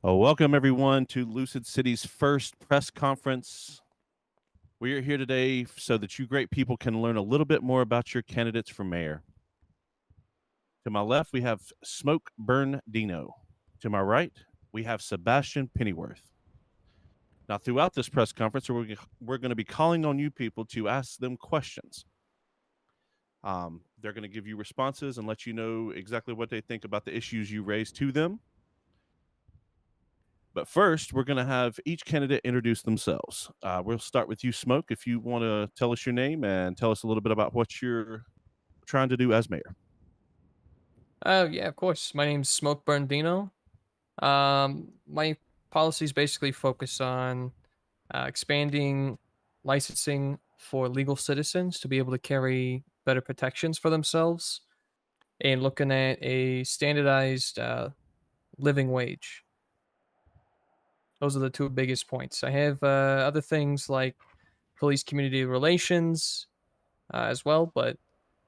Welcome everyone to Lucid City's first press conference. We are here today so that you great people can learn a little bit more about your candidates for mayor. To my left, we have Smoke Burn Dino. To my right, we have Sebastian Pennyworth. Now, throughout this press conference, we're going to be calling on you people to ask them questions. They're going to give you responses and let you know exactly what they think about the issues you raised to them. But first, we're going to have each candidate introduce themselves. We'll start with you, Smoke, if you want to tell us your name and tell us a little bit about what you're trying to do as mayor. Yeah, of course. My name's Smoke Bernardino. My policies basically focus on expanding licensing for legal citizens to be able to carry better protections for themselves and looking at a standardized living wage. Those are the two biggest points. I have other things like police community relations as well, but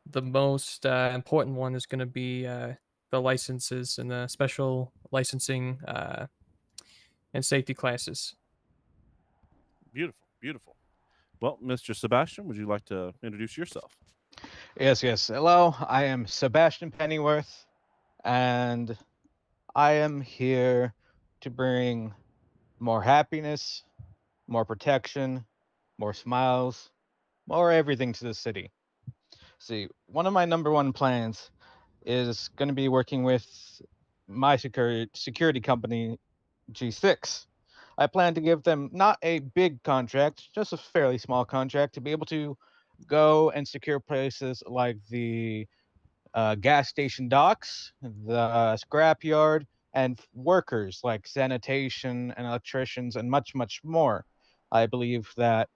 the most important one is going to be the licenses and the special licensing and safety classes. Beautiful, beautiful. Well, Mr. Sebastian, would you like to introduce yourself? Yes. Hello, I am Sebastian Pennyworth, and I am here to bring more happiness, more protection, more smiles, more everything to the city. See, one of my number one plans is going to be working with my security company, G6. I plan to give them not a big contract, just a fairly small contract to be able to go and secure places like the gas station docks, the scrapyard, and workers like sanitation and electricians, and much, much more. I believe that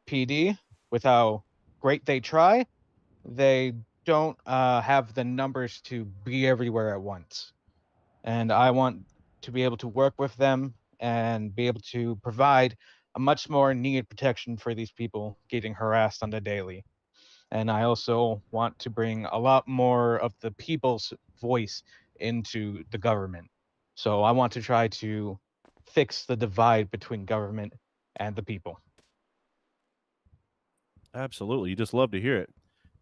PD, with how great they try, they don't have the numbers to be everywhere at once. And I want to be able to work with them and be able to provide a much more needed protection for these people getting harassed on the daily. And I also want to bring a lot more of the people's voice into the government. So I want to try to fix the divide between government and the people. Absolutely. You just love to hear it.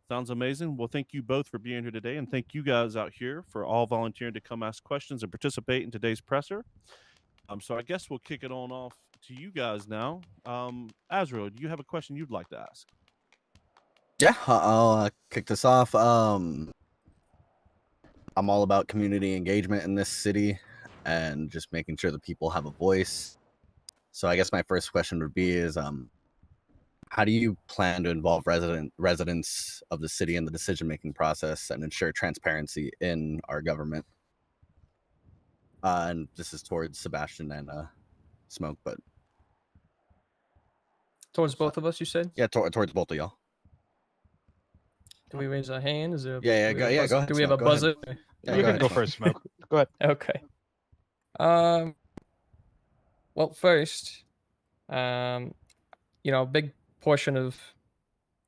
Sounds amazing. Well, thank you both for being here today, and thank you guys out here for all volunteering to come ask questions and participate in today's presser. So I guess we'll kick it on off to you guys now. Azrael, do you have a question you'd like to ask? Yeah, I'll kick this off. I'm all about community engagement in this city and just making sure that people have a voice. So I guess my first question would be is how do you plan to involve residents of the city in the decision-making process and ensure transparency in our government? And this is towards Sebastian and Smoke, but Towards both of us, you said? yeah, towards both of y'all. Do we raise a hand? Is there? Yeah, go ahead. Do we have a Smoke, go ahead. buzzer? Yeah, You go can ahead, go Smoke. first, Smoke. Go ahead. Okay. Um. Well, first, a big portion of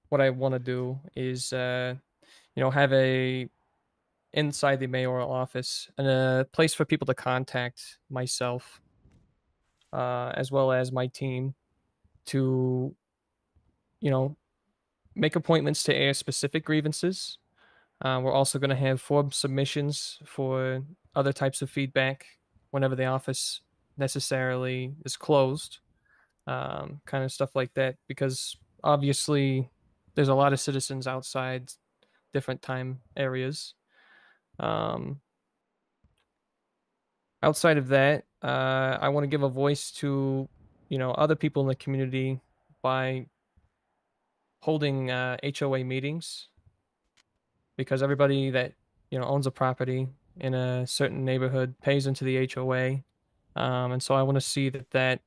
what I want to do is, have a inside the mayoral office and a place for people to contact myself, as well as my team to, you know, make appointments to air specific grievances. We're also going to have form submissions for other types of feedback whenever the office necessarily is closed, kind of stuff like that, because obviously there's a lot of citizens outside different time areas. Um, Outside of that, I want to give a voice to, other people in the community by holding HOA meetings, because everybody that owns a property in a certain neighborhood pays into the HOA, and so I want to see that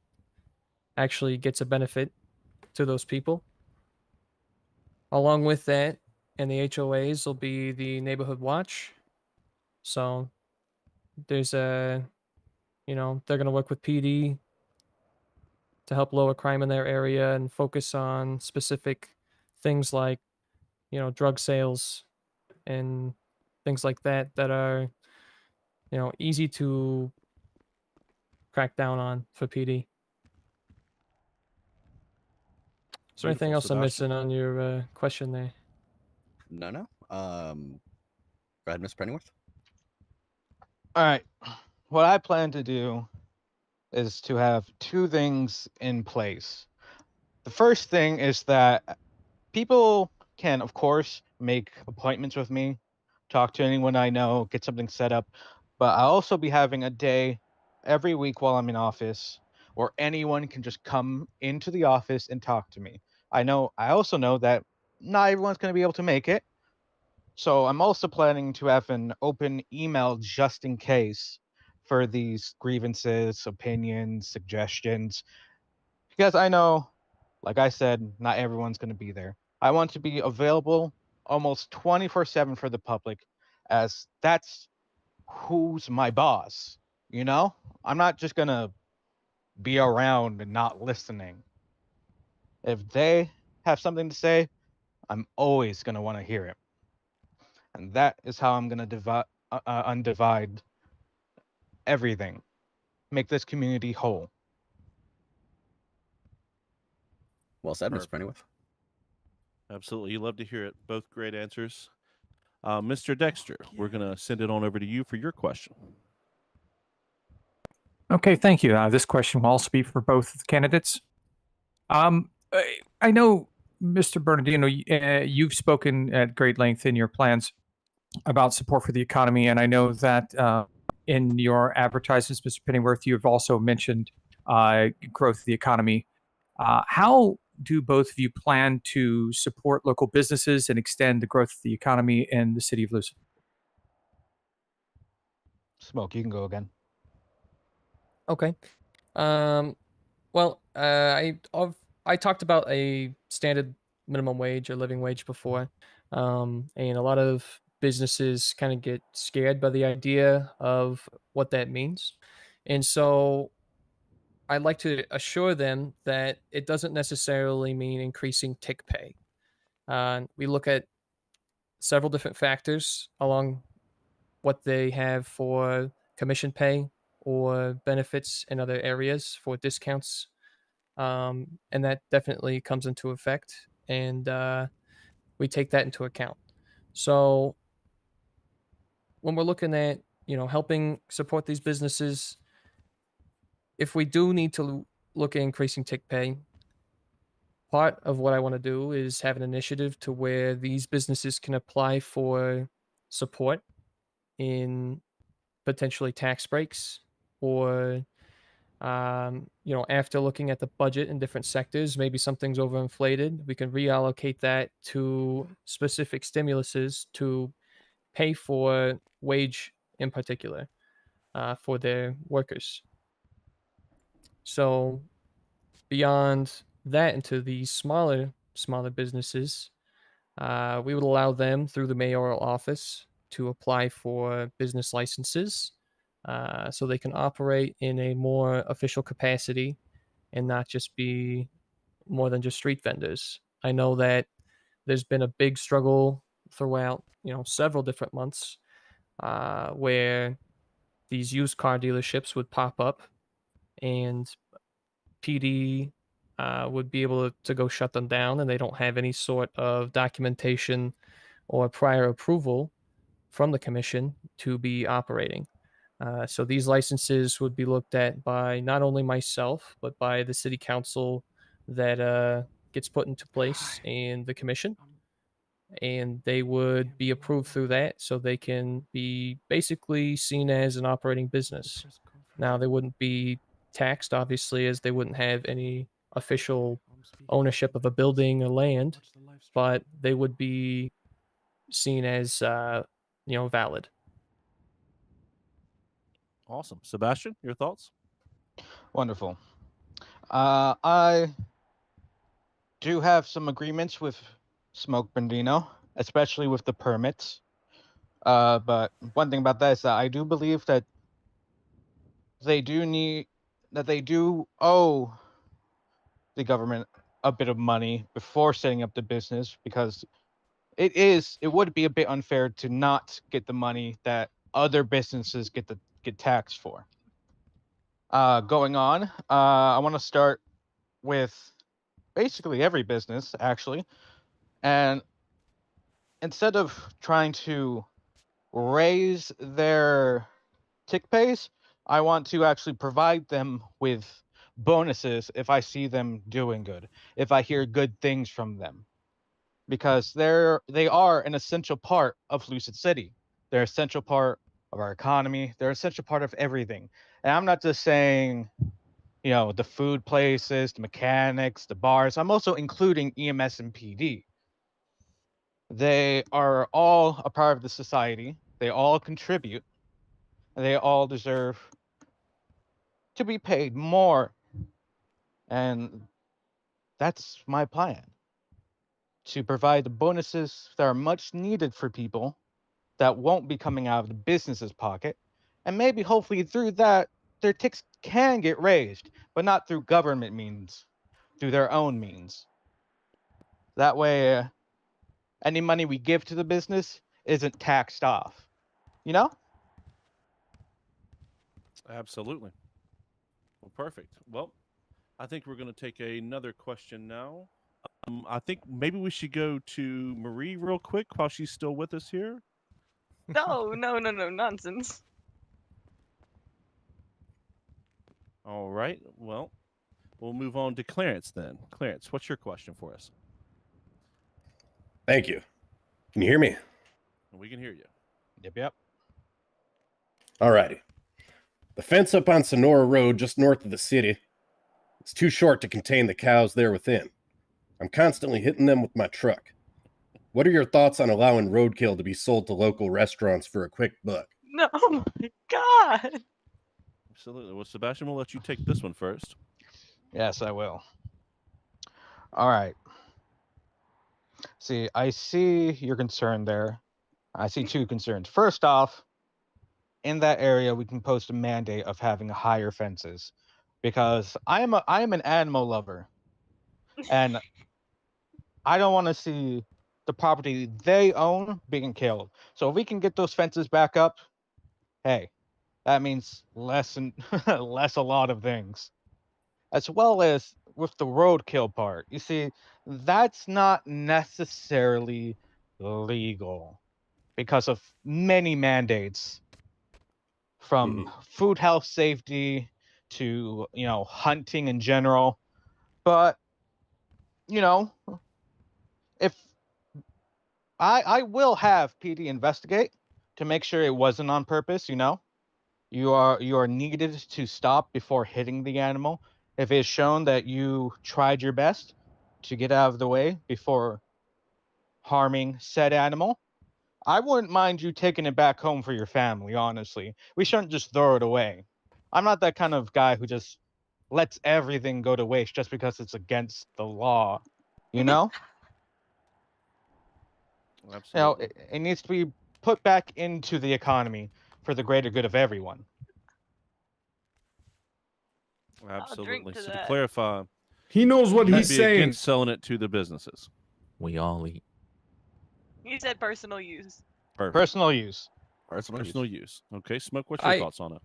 actually gets a benefit to those people. Along with that, and the HOAs will be the neighborhood watch. So there's they're going to work with PD to help lower crime in their area and focus on specific things like, drug sales and things like that are, easy to crack down on for PD. Is there anything Beautiful, else I'm Sebastian. missing on your question there? No. Go ahead, Miss Pennyworth. All right. What I plan to do is to have two things in place. The first thing is that people can, of course, make appointments with me, talk to anyone I know, get something set up, but I'll also be having a day every week while I'm in office where anyone can just come into the office and talk to me. I also know that not everyone's going to be able to make it. So I'm also planning to have an open email just in case for these grievances, opinions, suggestions, because I know, like I said, not everyone's going to be there. I want to be available almost 24/7 for the public, as that's who's my boss. You know, I'm not just going to be around and not listening. If they have something to say, I'm always going to want to hear it. And that is how I'm going to undivide everything, make this community whole. Well said, Miss Perfect. Pennyworth. Absolutely. You love to hear it. Both great answers. Mr. Dexter, we're going to send it on over to you for your question. Okay, thank you. This question will also be for both candidates. I know, Mr. Bernardino, you've spoken at great length in your plans about support for the economy, and I know that in your advertisements, Mr. Pennyworth, you've also mentioned growth of the economy. How do both of you plan to support local businesses and extend the growth of the economy in the city of Lucid? Smoke, you can go again. Okay. Well, I talked about a standard minimum wage or living wage before, and a lot of businesses kind of get scared by the idea of what that means, and so I'd like to assure them that it doesn't necessarily mean increasing tick pay. We look at several different factors along what they have for commission pay or benefits in other areas for discounts, and that definitely comes into effect, and we take that into account. So when we're looking at helping support these businesses, if we do need to look at increasing tick pay, part of what I want to do is have an initiative to where these businesses can apply for support in potentially tax breaks or after looking at the budget in different sectors, maybe something's overinflated, we can reallocate that to specific stimuluses to pay for wage in particular for their workers. So beyond that, into these smaller businesses, we would allow them through the mayoral office to apply for business licenses so they can operate in a more official capacity and not just be more than just street vendors. I know that there's been a big struggle throughout, several different months where these used car dealerships would pop up and PD would be able to go shut them down, and they don't have any sort of documentation or prior approval from the commission to be operating. So these licenses would be looked at by not only myself, but by the city council that gets put into place and the commission. And they would be approved through that so they can be basically seen as an operating business. Now, they wouldn't be taxed, obviously, as they wouldn't have any official ownership of a building or land, but they would be seen as, valid. Awesome. Sebastian, your thoughts? Wonderful. I do have some agreements with Smoke Bendino, especially with the permits. But one thing about that is that I do believe that they do owe the government a bit of money before setting up the business, because it would be a bit unfair to not get the money that other businesses get taxed for. going on. I want to start with basically every business, actually. And instead of trying to raise their tick pays, I want to actually provide them with bonuses if I see them doing good, if I hear good things from them, because they are an essential part of Lucid City. They're an essential part of our economy. They're an essential part of everything. And I'm not just saying, the food places, the mechanics, the bars. I'm also including EMS and PD. They are all a part of the society. They all contribute. And they all deserve to be paid more. And that's my plan. To provide the bonuses that are much needed for people that won't be coming out of the business's pocket. And maybe hopefully through that, their ticks can get raised, but not through government means, through their own means. That way, any money we give to the business isn't taxed off. You know? Absolutely. Well, perfect. Well, I think we're going to take another question now. I think maybe we should go to Marie real quick while she's still with us here. No, nonsense. All right. Well, we'll move on to Clarence then. Clarence, what's your question for us? Thank you. Can you hear me? We can hear you. Yep. All righty. The fence up on Sonora Road just north of the city is too short to contain the cows there within. I'm constantly hitting them with my truck. What are your thoughts on allowing roadkill to be sold to local restaurants for a quick buck? No, oh my God. Absolutely. Well, Sebastian, we'll let you take this one first. Yes, I will. All right. See, I see your concern there. I see two concerns. First off, in that area, we can post a mandate of having higher fences, because I am an animal lover, and I don't want to see the property they own being killed. So if we can get those fences back up, hey, that means less and less a lot of things, as well as with the roadkill part. You see, that's not necessarily legal because of many mandates, from food health safety to hunting in general. But if I will have PD investigate to make sure it wasn't on purpose. You are needed to stop before hitting the animal. If it's shown that you tried your best to get out of the way before harming said animal, I wouldn't mind you taking it back home for your family, honestly. We shouldn't just throw it away. I'm not that kind of guy who just lets everything go to waste just because it's against the law, you know? Absolutely. It needs to be put back into the economy for the greater good of everyone. Absolutely. to So to that. clarify, He knows what you'd he's be saying. against selling it to the businesses. We all eat. He said personal use. Perfect. Personal use. Personal use. Okay, Smoke, what's your thoughts on it?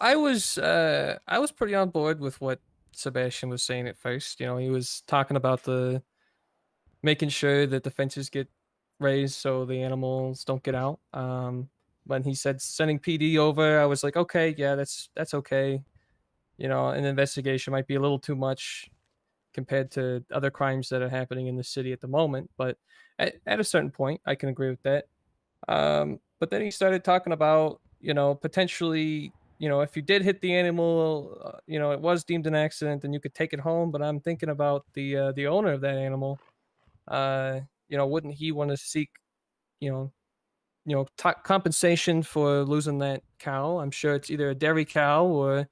I was pretty on board with what Sebastian was saying at first. He was talking about the making sure that the fences get raised so the animals don't get out. When he said sending PD over, I was like, okay, yeah, that's okay. An investigation might be a little too much compared to other crimes that are happening in the city at the moment, but at a certain point, I can agree with that. But then he started talking about, potentially, if you did hit the animal, it was deemed an accident, then you could take it home. But I'm thinking about the owner of that animal. Wouldn't he want to seek, compensation for losing that cow? I'm sure it's either a dairy cow or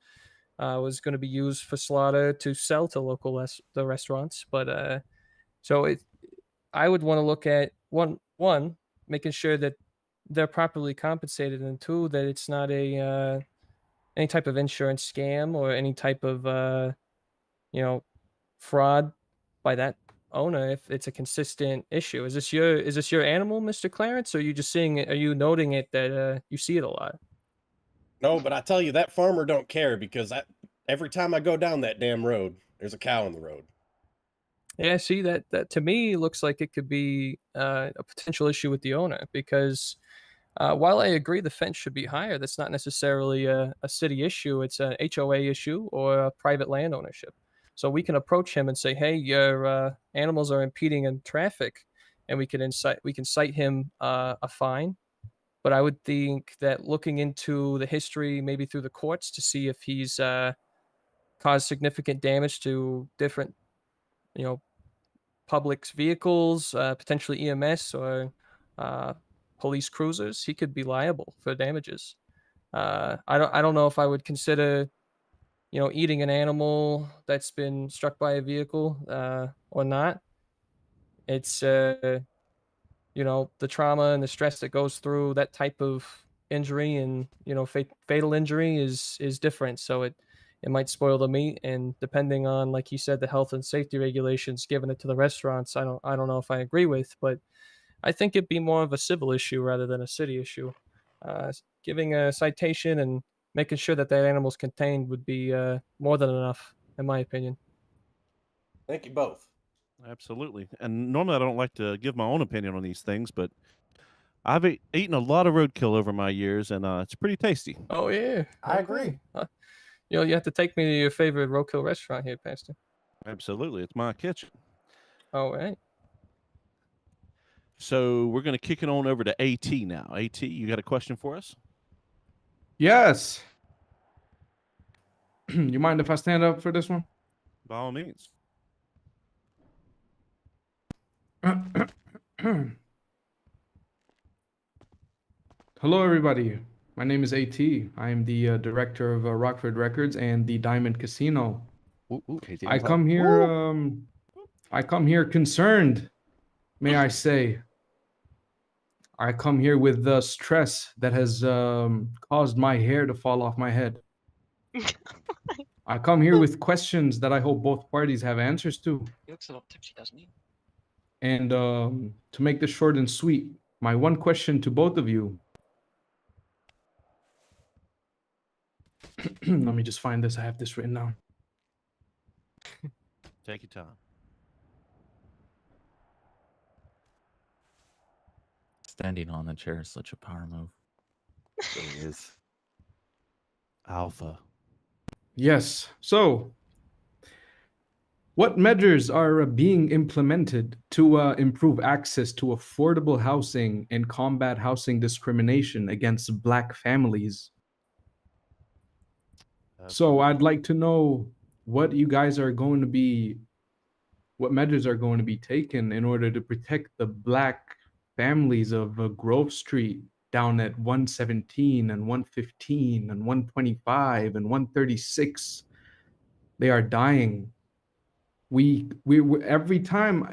was going to be used for slaughter to sell to local the restaurants. But so I would want to look at one making sure that they're properly compensated, and two, that it's not a any type of insurance scam or any type of fraud by that owner if it's a consistent issue. Is this your animal, Mr. Clarence, or are you just seeing it? Are you noting it that you see it a lot? No, but I tell you, that farmer don't care because every time I go down that damn road, there's a cow in the road. Yeah, see that to me looks like it could be a potential issue with the owner because while I agree the fence should be higher, that's not necessarily a city issue. It's an HOA issue or a private land ownership. So we can approach him and say, "Hey, your animals are impeding in traffic," and we can cite him a fine. But I would think that looking into the history, maybe through the courts, to see if he's caused significant damage to different, you know, public's vehicles, potentially EMS or uh, police cruisers, he could be liable for damages. I don't know if I would consider, eating an animal that's been struck by a vehicle or not. It's the trauma and the stress that goes through that type of injury, and fatal injury is different. So it might spoil the meat, and depending on, like you said, the health and safety regulations given it to the restaurants, I don't know if I agree with, but I think it'd be more of a civil issue rather than a city issue. Giving a citation and making sure that that animal's contained would be more than enough, in my opinion. Thank you both. Absolutely. And normally I don't like to give my own opinion on these things, but I've eaten a lot of roadkill over my years, and it's pretty tasty. Oh yeah, I agree. You have to take me to your favorite roadkill restaurant here, Pastor. Absolutely. It's my kitchen. All right. So we're going to kick it on over to AT now. AT, you got a question for us? Yes. You mind if I stand up for this one? By all means. Hello, everybody. My name is AT. I am the director of Rockford Records and the Diamond Casino. I come here concerned, may I say. I come here with the stress that has caused my hair to fall off my head. I come here with questions that I hope both parties have answers to. He looks a little tipsy, doesn't he? And to make this short and sweet, my one question to both of you. Let me just find this. I have this written down. Take your time. Standing on the chair is such a power move. It is. Alpha. Yes. So, what measures are being implemented to improve access to affordable housing and combat housing discrimination against Black families? So, I'd like to know what measures are going to be taken in order to protect the Black families of Grove Street down at 117 and 115 and 125 and 136. They are dying. We every time,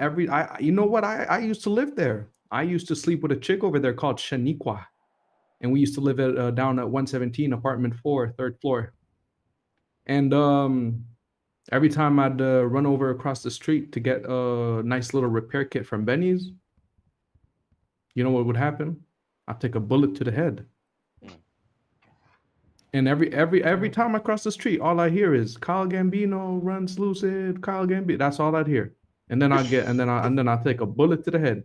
you know what? I used to live there. I used to sleep with a chick over there called Shaniqua. And we used to live down at 117, apartment 4, 3rd floor. And every time I'd run over across the street to get a nice little repair kit from Benny's, you know what would happen? I'd take a bullet to the head. And every time I cross the street, all I hear is Kyle Gambino runs lucid, Kyle Gambino. That's all I'd hear. And then I take a bullet to the head.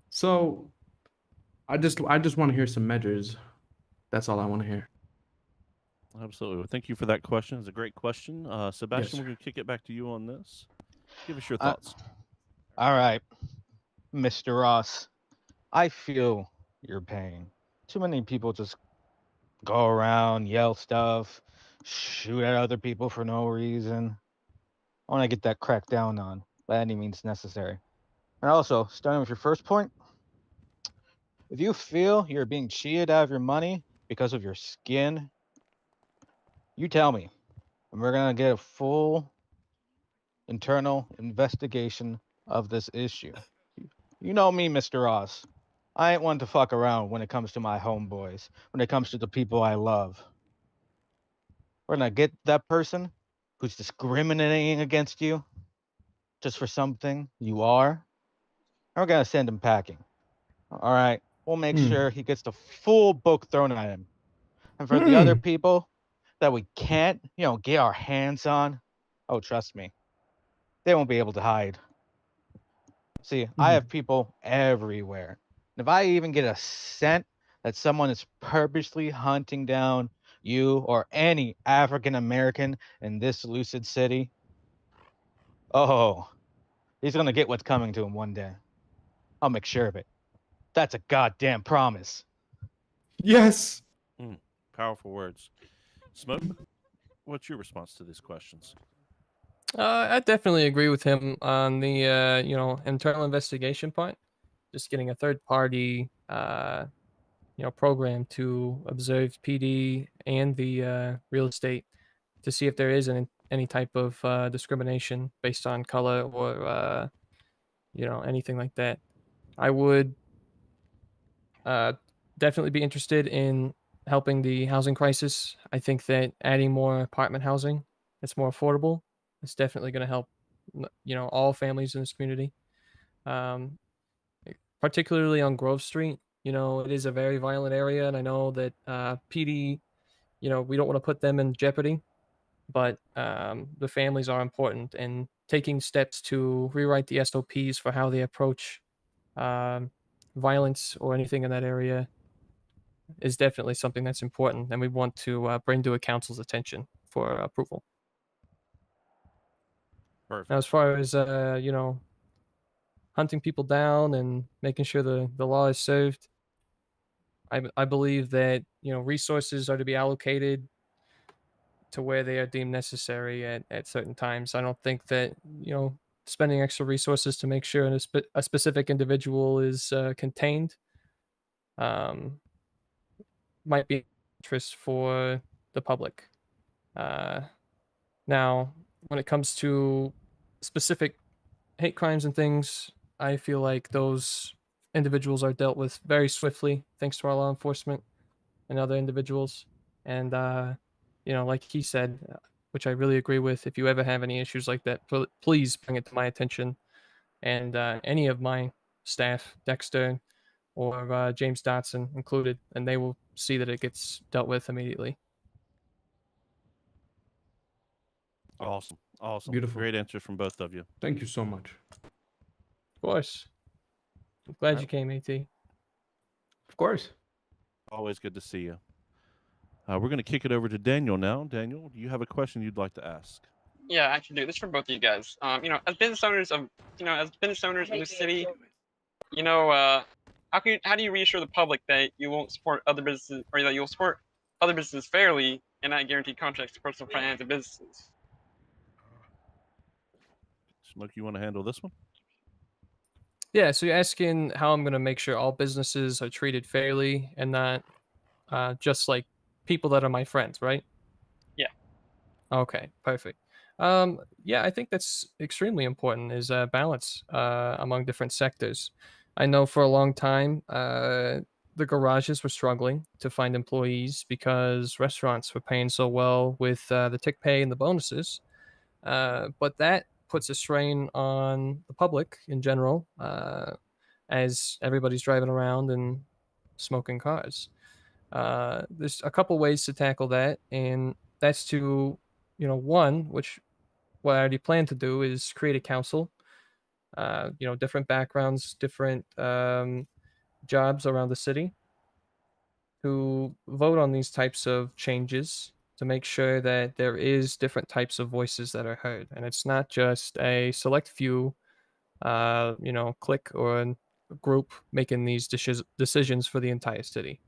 So I just want to hear some measures. That's all I want to hear. Absolutely. Well, thank you for that question. It's a great question. Sebastian, Yes, we're going to kick it back to you on this. Give us your thoughts. All right, Mr. Ross, I feel your pain. Too many people just go around, yell stuff, shoot at other people for no reason. I want to get that cracked down on by any means necessary. And also, starting with your first point, if you feel you're being cheated out of your money because of your skin, you tell me, and we're gonna get a full internal investigation of this issue. You know me, Mr. Ross. I ain't one to fuck around when it comes to my homeboys, when it comes to the people I love. We're gonna get that person who's discriminating against you just for something you are, and we're gonna send him packing. All right, we'll make sure he gets the full book thrown at him. And for the other people that we can't, get our hands on, oh, trust me, they won't be able to hide. See, I have people everywhere. And if I even get a scent that someone is purposely hunting down you or any African American in this lucid city, oh, he's gonna get what's coming to him one day. I'll make sure of it. That's a goddamn promise. Yes. Powerful words. Smoke, what's your response to these questions? I definitely agree with him on the internal investigation part. Just getting a third party program to observe PD and the real estate to see if there is any type of discrimination based on color or anything like that. I would definitely be interested in helping the housing crisis. I think that adding more apartment housing that's more affordable is definitely going to help all families in this community. Um, Particularly on Grove Street. It is a very violent area, and I know that PD, we don't want to put them in jeopardy, but the families are important, and taking steps to rewrite the SOPs for how they approach violence or anything in that area is definitely something that's important, and we want to bring to a council's attention for approval. Perfect. Now, as far as hunting people down and making sure the law is served, I believe that resources are to be allocated to where they are deemed necessary at certain times. I don't think that spending extra resources to make sure a specific individual is contained um, might be interest for the public. Now, when it comes to specific hate crimes and things, I feel like those individuals are dealt with very swiftly thanks to our law enforcement and other individuals. And like he said, which I really agree with, if you ever have any issues like that, please bring it to my attention and any of my staff, Dexter or James Dotson included, and they will see that it gets dealt with immediately. Awesome. Beautiful. Great answers from both of you. Thank you so much. Of course. I'm glad Right. you came, AT. Of course. Always good to see you. We're going to kick it over to Daniel now. Daniel, do you have a question you'd like to ask? Yeah, I actually do. This is for both of you guys. As business owners of, in the city, how do you reassure the public that you won't support other businesses, or that you'll support other businesses fairly and not guarantee contracts to personal finance and businesses? Smoke, you want to handle this one? Yeah, so you're asking how I'm going to make sure all businesses are treated fairly and not just like people that are my friends, right? Yeah. Okay, perfect. Yeah, I think that's extremely important is balance among different sectors. I know for a long time, the garages were struggling to find employees because restaurants were paying so well with the tick pay and the bonuses. But that puts a strain on the public in general, as everybody's driving around and smoking cars. There's a couple ways to tackle that, and that's to, one, which what I already plan to do is create a council. Different backgrounds, different jobs around the city, to vote on these types of changes to make sure that there is different types of voices that are heard, and it's not just a select few, clique or a group making these decisions for the entire city.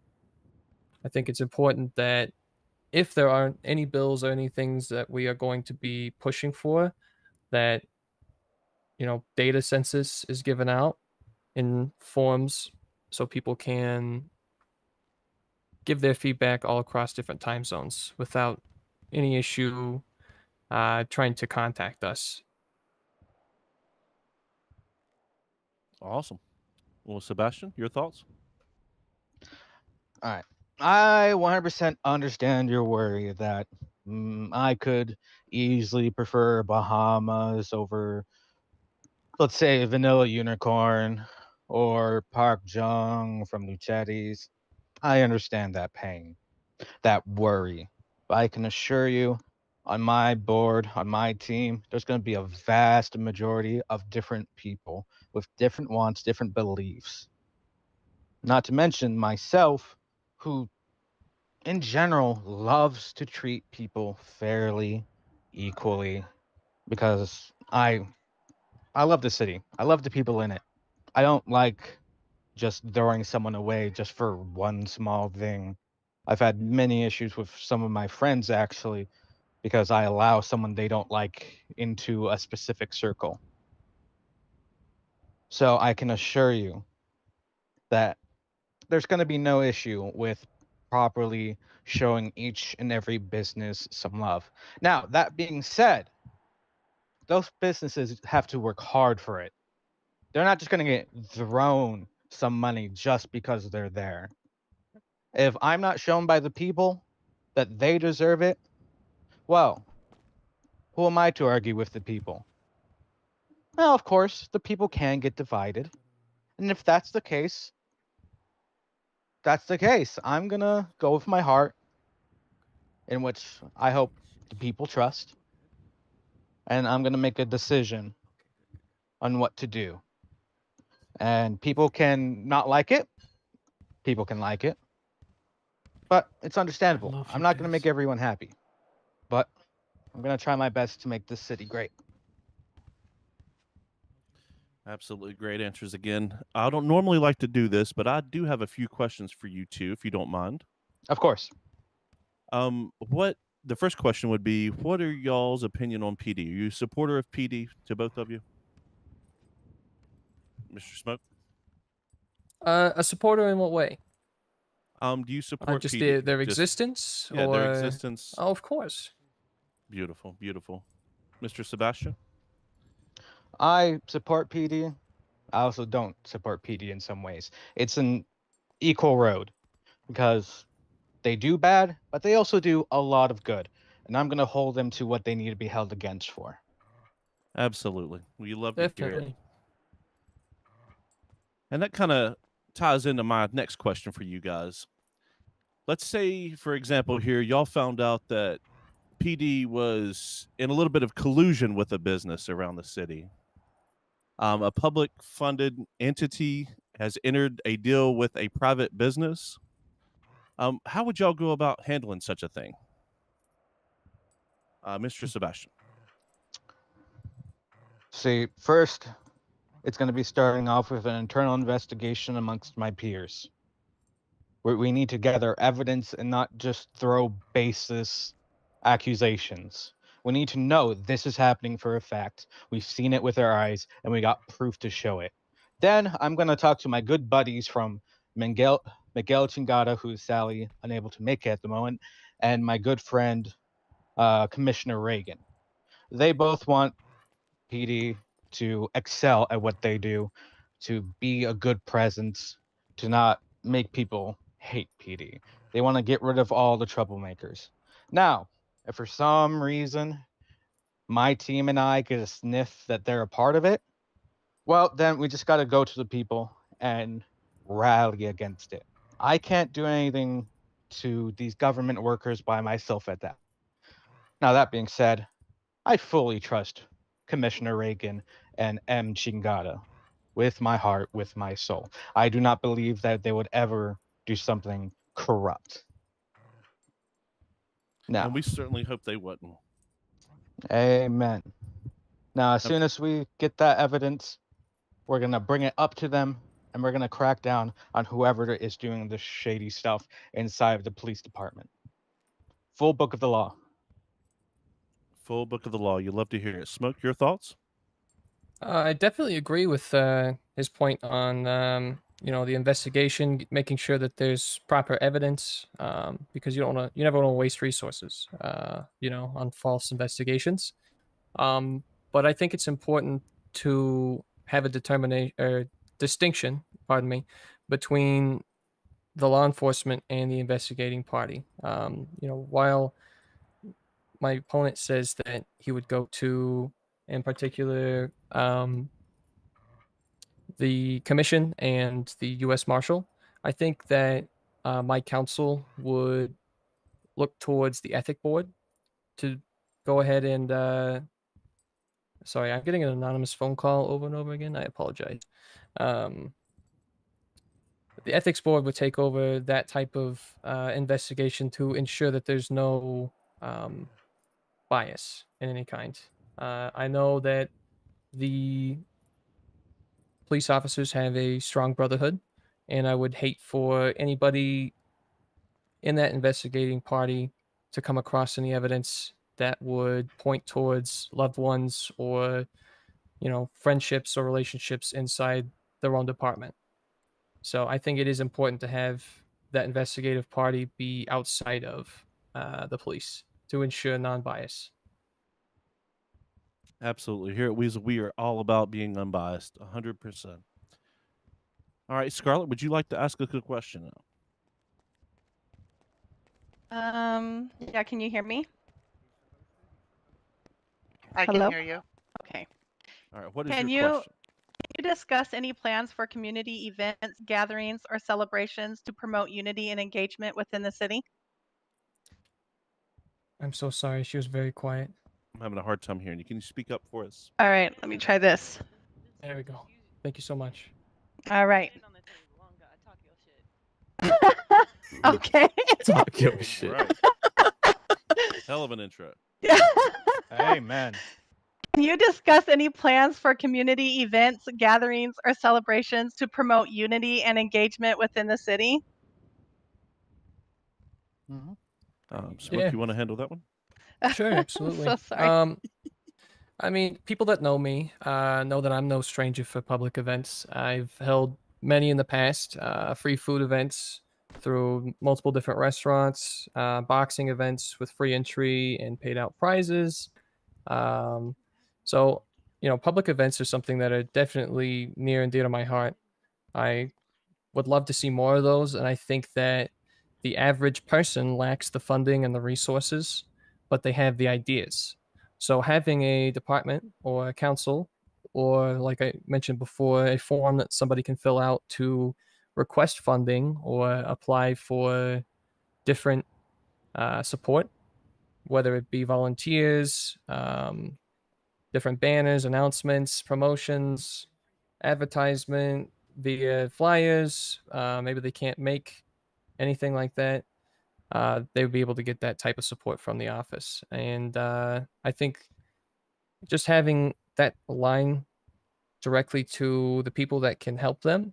I think it's important that if there aren't any bills or any things that we are going to be pushing for, that data census is given out in forms so people can give their feedback all across different time zones without any issue trying to contact us. Awesome. Well, Sebastian, your thoughts? All right. I 100% understand your worry that I could easily prefer Bahamas over, let's say, Vanilla Unicorn or Park Jung from Luchetti's. I understand that pain. that worry. But I can assure you, on my board, on my team, there's going to be a vast majority of different people with different wants, different beliefs. Not to mention myself, who in general loves to treat people fairly, equally, because I love the city. I love the people in it. I don't like just throwing someone away just for one small thing. I've had many issues with some of my friends actually because I allow someone they don't like into a specific circle. So I can assure you that there's going to be no issue with properly showing each and every business some love. Now, that being said, those businesses have to work hard for it. They're not just going to get thrown some money just because they're there. If I'm not shown by the people that they deserve it, well, who am I to argue with the people? Well, of course, the people can get divided. And if that's the case, that's the case. I'm going to go with my heart, in which I hope the people trust. And I'm going to make a decision on what to do. And people can not like it. People can like it. But it's understandable. I'm not going to make everyone happy. But I'm going to try my best to make this city great. Absolutely great answers again. I don't normally like to do this, but I do have a few questions for you too, if you don't mind. Of course. What the first question would be, what are y'all's opinion on PD? Are you a supporter of PD to both of you? Mr. Smoke? A supporter in what way? Do you support Just PD? their existence? Yeah, or... their existence. Oh, of course. Beautiful, beautiful. Mr. Sebastian? I support PD. I also don't support PD in some ways. It's an equal road because they do bad, but they also do a lot of good. And I'm going to hold them to what they need to be held against for. Absolutely. We love to hear it. Definitely. And that kind of ties into my next question for you guys. Let's say, for example, here, y'all found out that PD was in a little bit of collusion with a business around the city. A public funded entity has entered a deal with a private business. How would y'all go about handling such a thing? Mr. Sebastian. See, first, it's going to be starting off with an internal investigation amongst my peers. We need to gather evidence and not just throw baseless accusations. We need to know this is happening for a fact. We've seen it with our eyes, and we got proof to show it. Then I'm going to talk to my good buddies from Miguel Chingada, who's Sally unable to make it at the moment, and my good friend, Commissioner Reagan. They both want PD to excel at what they do, to be a good presence, to not make people hate PD. They want to get rid of all the troublemakers. Now, if for some reason my team and I get a sniff that they're a part of it, well, then we just got to go to the people and rally against it. I can't do anything to these government workers by myself at that. Now, that being said, I fully trust Commissioner Reagan and M. Chingada with my heart, with my soul. I do not believe that they would ever do something corrupt. Now, And we certainly hope they wouldn't. amen. Now, as soon as we get that evidence, we're going to bring it up to them and we're going to crack down on whoever is doing the shady stuff inside of the police department. Full book of the law. Full book of the law. You love to hear it. Smoke, your thoughts? I definitely agree with his point on the investigation, making sure that there's proper evidence, because you never want to waste resources, on false investigations. But I think it's important to have a distinction, between the law enforcement and the investigating party. While my opponent says that he would go to, in particular, the commission and the U.S. Marshal, I think that my counsel would look towards the ethic board to go ahead and sorry, I'm getting an anonymous phone call over and over again. I apologize. The ethics board would take over that type of investigation to ensure that there's no bias in any kind. I know that the police officers have a strong brotherhood, and I would hate for anybody in that investigating party to come across any evidence that would point towards loved ones or, friendships or relationships inside their own department. So I think it is important to have that investigative party be outside of the police to ensure non-bias. Absolutely. Here at Weasel, we are all about being unbiased, 100%. All right, Scarlett, would you like to ask a good question now? Yeah, can you hear me? I Hello? can hear you. Okay. All right, what is Can your question? you discuss any plans for community events, gatherings, or celebrations to promote unity and engagement within the city? I'm so sorry. She was very quiet. I'm having a hard time hearing you. Can you speak up for us? All right, let me try this. There we go. Thank you so much. All right. Okay. Talk your shit. Right. Hell of an intro. Amen. Can you discuss any plans for community events, gatherings, or celebrations to promote unity and engagement within the city? Smoke, Yeah. you want to handle that one? Sure, absolutely. So sorry. I mean, people that know me know that I'm no stranger for public events. I've held many in the past, free food events through multiple different restaurants, boxing events with free entry and paid out prizes. So, public events are something that are definitely near and dear to my heart. I would love to see more of those, and I think that the average person lacks the funding and the resources, but they have the ideas. So having a department or a council, or like I mentioned before, a form that somebody can fill out to request funding or apply for different support, whether it be volunteers, different banners, announcements, promotions, advertisement via flyers. Maybe they can't make anything like that. They would be able to get that type of support from the office. And I think just having that line directly to the people that can help them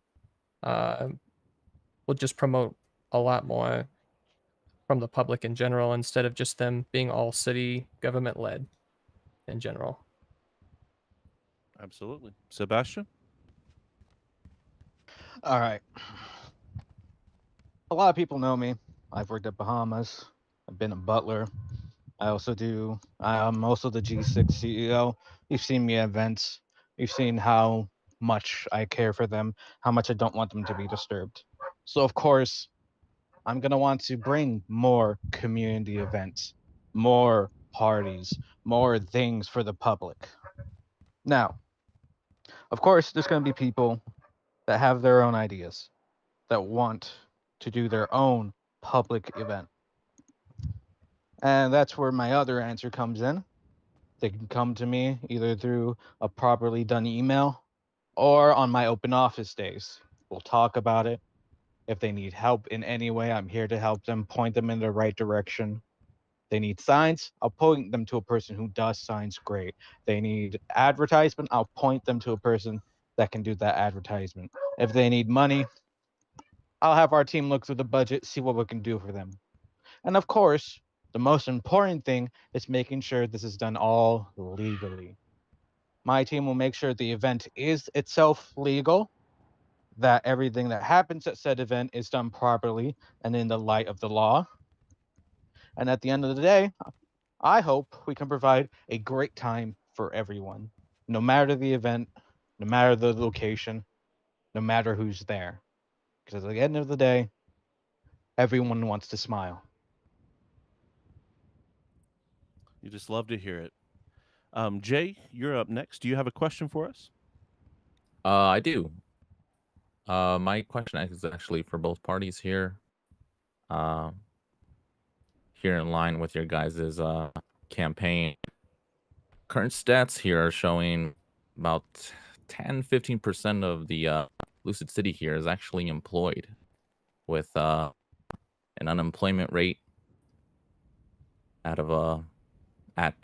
will just promote a lot more from the public in general instead of just them being all city government led in general. Absolutely. Sebastian? All right. A lot of people know me. I've worked at Bahamas. I've been a butler. I'm also the G6 CEO. You've seen me at events. You've seen how much I care for them, how much I don't want them to be disturbed. So of course, I'm gonna want to bring more community events, more parties, more things for the public. Now, of course, there's gonna be people that have their own ideas, that want to do their own public event. And that's where my other answer comes in. They can come to me either through a properly done email or on my open office days. We'll talk about it. If they need help in any way, I'm here to help them, point them in the right direction. They need signs, I'll point them to a person who does signs great. They need advertisement, I'll point them to a person that can do that advertisement. If they need money, I'll have our team look through the budget, see what we can do for them. And of course, the most important thing is making sure this is done all legally. My team will make sure the event is itself legal, that everything that happens at said event is done properly and in the light of the law. And at the end of the day, I hope we can provide a great time for everyone, no matter the event, no matter the location, no matter who's there. Because at the end of the day, everyone wants to smile. You just love to hear it. Jay, you're up next. Do you have a question for us? I do. My question is actually for both parties here. here in line with your guys' campaign. Current stats here are showing about 10-15% of the Lucid City here is actually employed, with an unemployment rate at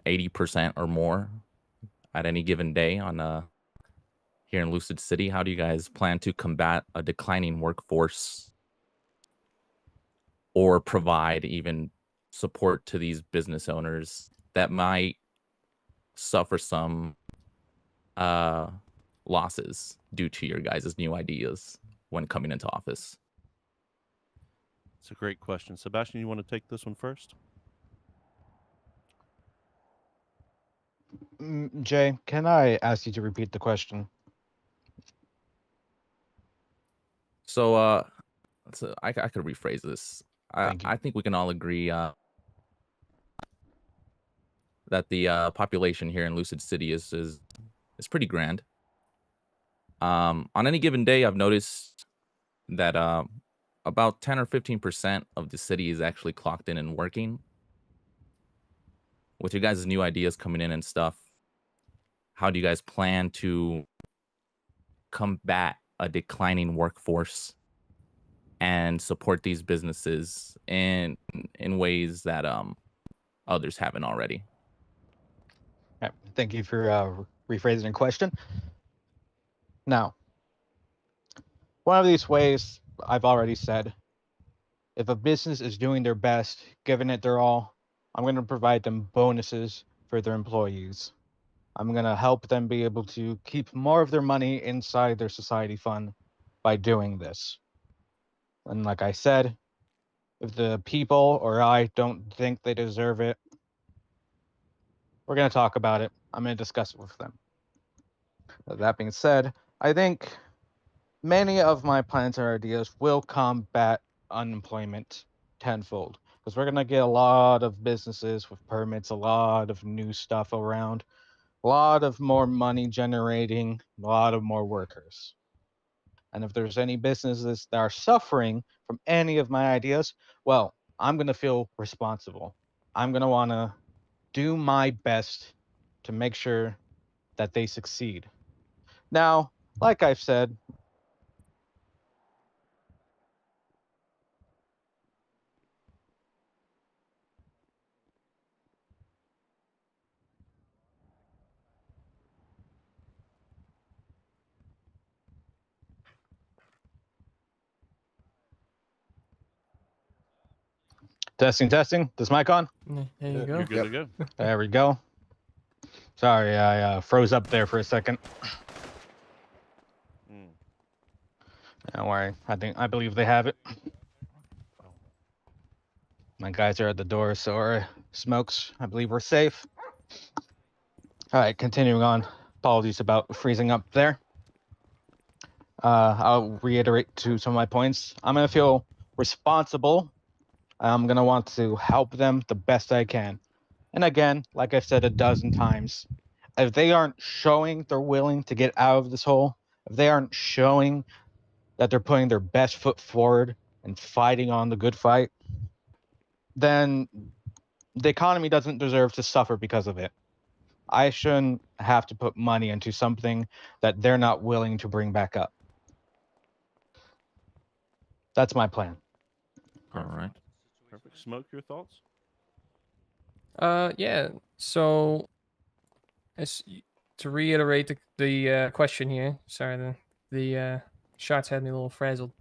80% or more at any given day on here in Lucid City. How do you guys plan to combat a declining workforce or provide even support to these business owners that might suffer some losses due to your guys' new ideas when coming into office? It's a great question. Sebastian, you want to take this one first? Jay, can I ask you to repeat the question? So, I could rephrase this. Thank you. I think we can all agree that the population here in Lucid City is pretty grand. On any given day, I've noticed that about 10 or 15% of the city is actually clocked in and working. With your guys' new ideas coming in and stuff, how do you guys plan to combat a declining workforce and support these businesses in ways that others haven't already? Thank you for rephrasing the question. Now, one of these ways I've already said, if a business is doing their best, giving it their all, I'm going to provide them bonuses for their employees. I'm going to help them be able to keep more of their money inside their society fund by doing this. And like I said, if the people or I don't think they deserve it, we're going to talk about it. I'm going to discuss it with them. That being said, I think many of my plans or ideas will combat unemployment tenfold, because we're going to get a lot of businesses with permits, a lot of new stuff around, a lot of more money generating, a lot of more workers. And if there's any businesses that are suffering from any of my ideas, well, I'm going to feel responsible. I'm going to want to do my best to make sure that they succeed. Now, like I've said, testing. This mic on? There you go. You're good to go. There we go. Sorry, I froze up there for a second. Don't worry. I believe they have it. My guys are at the door, so are Smokes. I believe we're safe. All right, continuing on. Apologies about freezing up there. I'll reiterate to some of my points. I'm gonna feel responsible. I'm gonna want to help them the best I can. And again, like I've said a dozen times, if they aren't showing they're willing to get out of this hole, if they aren't showing that they're putting their best foot forward and fighting on the good fight, then the economy doesn't deserve to suffer because of it. I shouldn't have to put money into something that they're not willing to bring back up. That's my plan. All right. Perfect. Smoke, your thoughts? Yeah. So, to reiterate the question here. Sorry, the shots had me a little frazzled.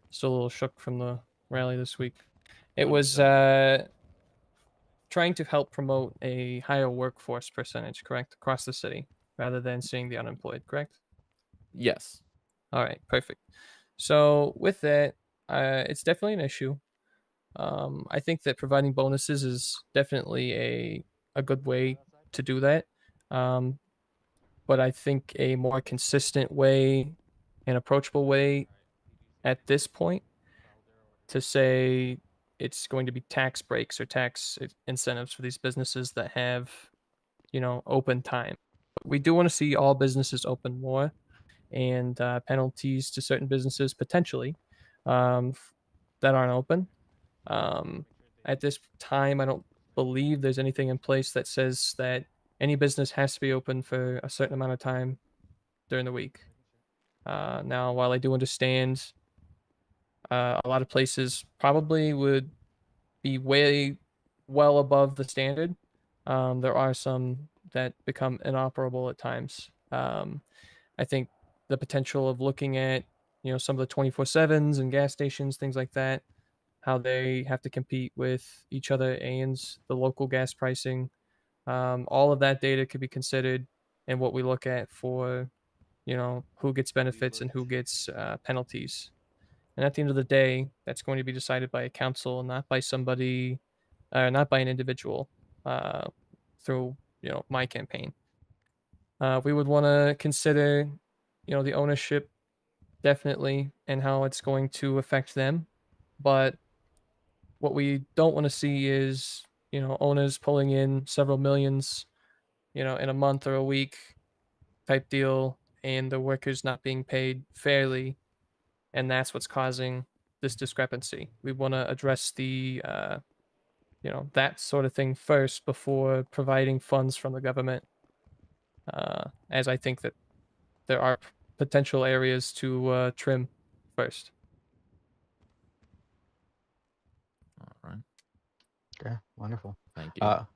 Still a little shook from the rally this week. It was trying to help promote a higher workforce percentage, correct, across the city, rather than seeing the unemployed, correct? Yes. All right, perfect. So with that, it's definitely an issue. I think that providing bonuses is definitely a good way to do that. But I think a more consistent way, an approachable way at this point to say it's going to be tax breaks or tax incentives for these businesses that have, open time. We do want to see all businesses open more, and penalties to certain businesses potentially that aren't open. At this time, I don't believe there's anything in place that says that any business has to be open for a certain amount of time during the week. Now, while I do understand a lot of places probably would be way well above the standard, there are some that become inoperable at times. I think the potential of looking at some of the 24/7s and gas stations, things like that, how they have to compete with each other and the local gas pricing. All of that data could be considered in what we look at for, who gets benefits and who gets penalties. And at the end of the day, that's going to be decided by a council, not by somebody, not by an individual, through my campaign. We would want to consider, the ownership definitely and how it's going to affect them, but what we don't want to see is, owners pulling in several millions, in a month or a week type deal, and the workers not being paid fairly, and that's what's causing this discrepancy. We want to address the, that sort of thing first before providing funds from the government, as I think that there are potential areas to trim first. All right. Okay, wonderful. Thank you.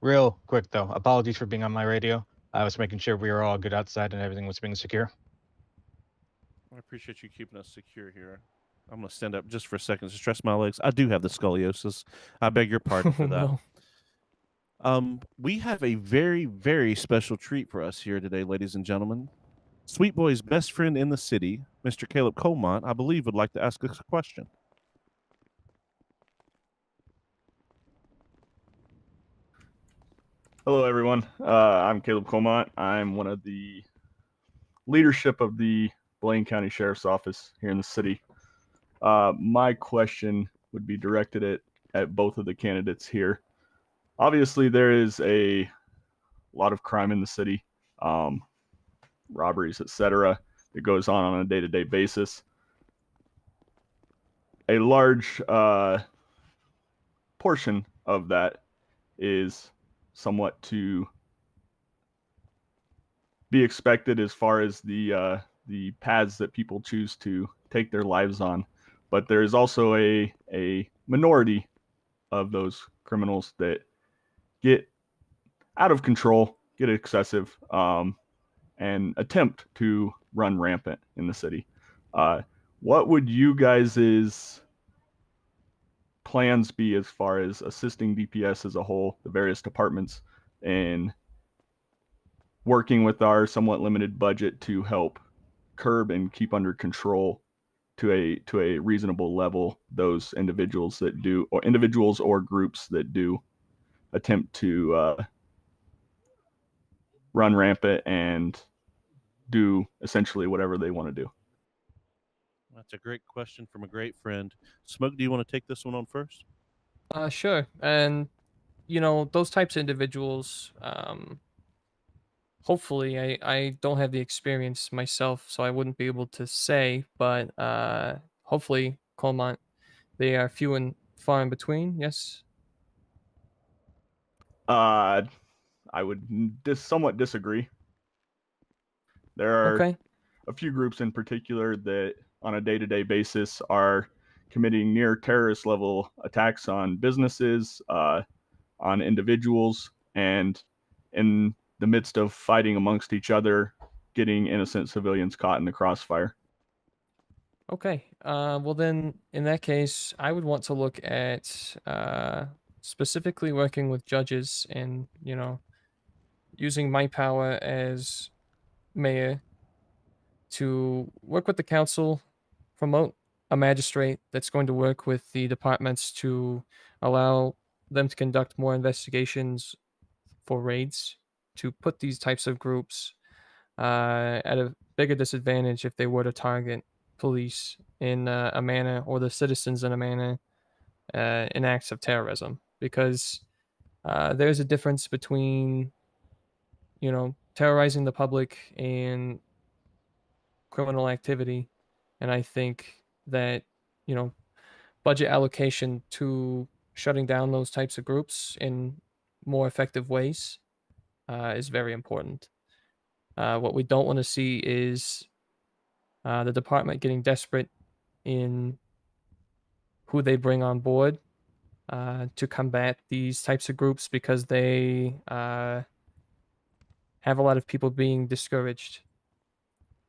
Real quick though, apologies for being on my radio. I was making sure we were all good outside and everything was being secure. I appreciate you keeping us secure here. I'm going to stand up just for a second to stretch my legs. I do have the scoliosis. I beg your pardon for that. No. We have a very, very special treat for us here today, ladies and gentlemen. Sweet Boy's best friend in the city, Mr. Caleb Colmont, I believe, would like to ask us a question. Hello, everyone. I'm Caleb Colmont. I'm one of the leadership of the Blaine County Sheriff's Office here in the city. My question would be directed at both of the candidates here. Obviously, there is a lot of crime in the city, robberies, etc., that goes on a day-to-day basis. A large portion of that is somewhat to be expected as far as the paths that people choose to take their lives on. But there is also a minority of those criminals that get out of control, get excessive, and attempt to run rampant in the city. What would you guys' plans be as far as assisting DPS as a whole, the various departments, in working with our somewhat limited budget to help curb and keep under control to a reasonable level those individuals that do, or individuals or groups that do attempt to run rampant and do essentially whatever they want to do? That's a great question from a great friend. Smoke, do you want to take this one on first? Sure. And, those types of individuals, hopefully I don't have the experience myself, so I wouldn't be able to say, but hopefully, Colmont, they are few and far in between, yes? I would somewhat disagree. There are Okay. a few groups in particular that on a day-to-day basis are committing near terrorist level attacks on businesses, on individuals, and in the midst of fighting amongst each other, getting innocent civilians caught in the crossfire. Okay. Well, then, in that case, I would want to look at specifically working with judges and, using my power as mayor to work with the council, promote a magistrate that's going to work with the departments to allow them to conduct more investigations for raids, to put these types of groups at a bigger disadvantage if they were to target police in a manner, or the citizens in a manner, in acts of terrorism. Because there's a difference between, terrorizing the public and criminal activity. And I think that, budget allocation to shutting down those types of groups in more effective ways is very important. What we don't want to see is the department getting desperate in who they bring on board to combat these types of groups, because they have a lot of people being discouraged.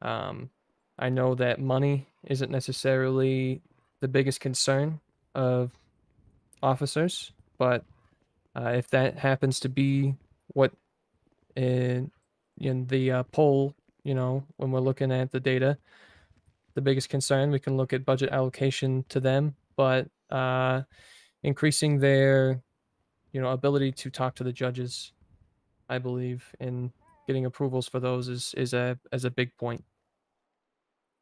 I know that money isn't necessarily the biggest concern of officers, but if that happens to be what in the poll, when we're looking at the data, the biggest concern, we can look at budget allocation to them, but increasing their ability to talk to the judges, I believe, and getting approvals for those is a big point.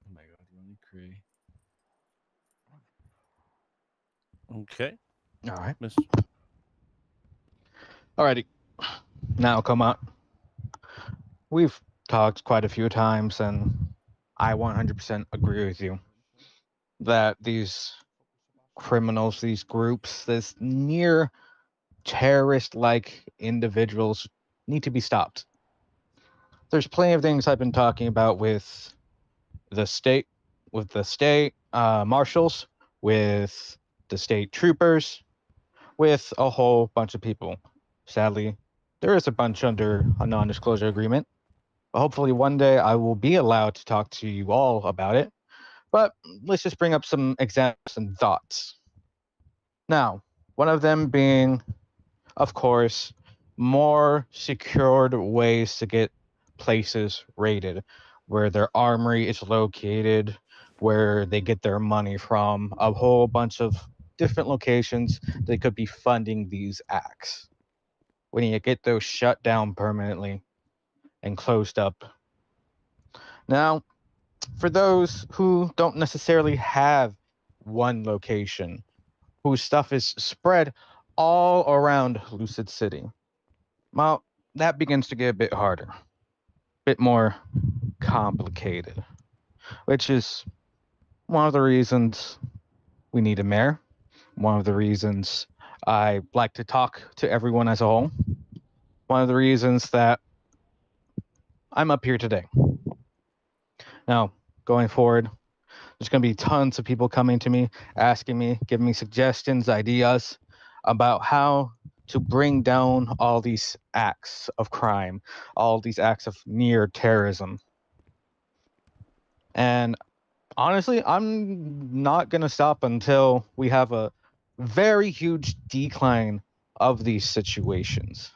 Oh my god, really cray. Okay. All right. Miss. Alrighty. Now, come on. We've talked quite a few times, and I 100% agree with you that these criminals, these groups, this near terrorist-like individuals need to be stopped. There's plenty of things I've been talking about with the state marshals, with the state troopers, with a whole bunch of people. Sadly, there is a bunch under a non-disclosure agreement. Hopefully one day I will be allowed to talk to you all about it. But let's just bring up some examples and thoughts. Now, one of them being, of course, more secured ways to get places raided, where their armory is located, where they get their money from, a whole bunch of different locations they could be funding these acts. We need to get those shut down permanently and closed up. Now, for those who don't necessarily have one location, whose stuff is spread all around Lucid City, well, that begins to get a bit harder, a bit more complicated, which is one of the reasons we need a mayor, one of the reasons I like to talk to everyone as a whole, one of the reasons that I'm up here today. Now, going forward, there's going to be tons of people coming to me, asking me, giving me suggestions, ideas about how to bring down all these acts of crime, all these acts of near terrorism. And honestly, I'm not going to stop until we have a very huge decline of these situations,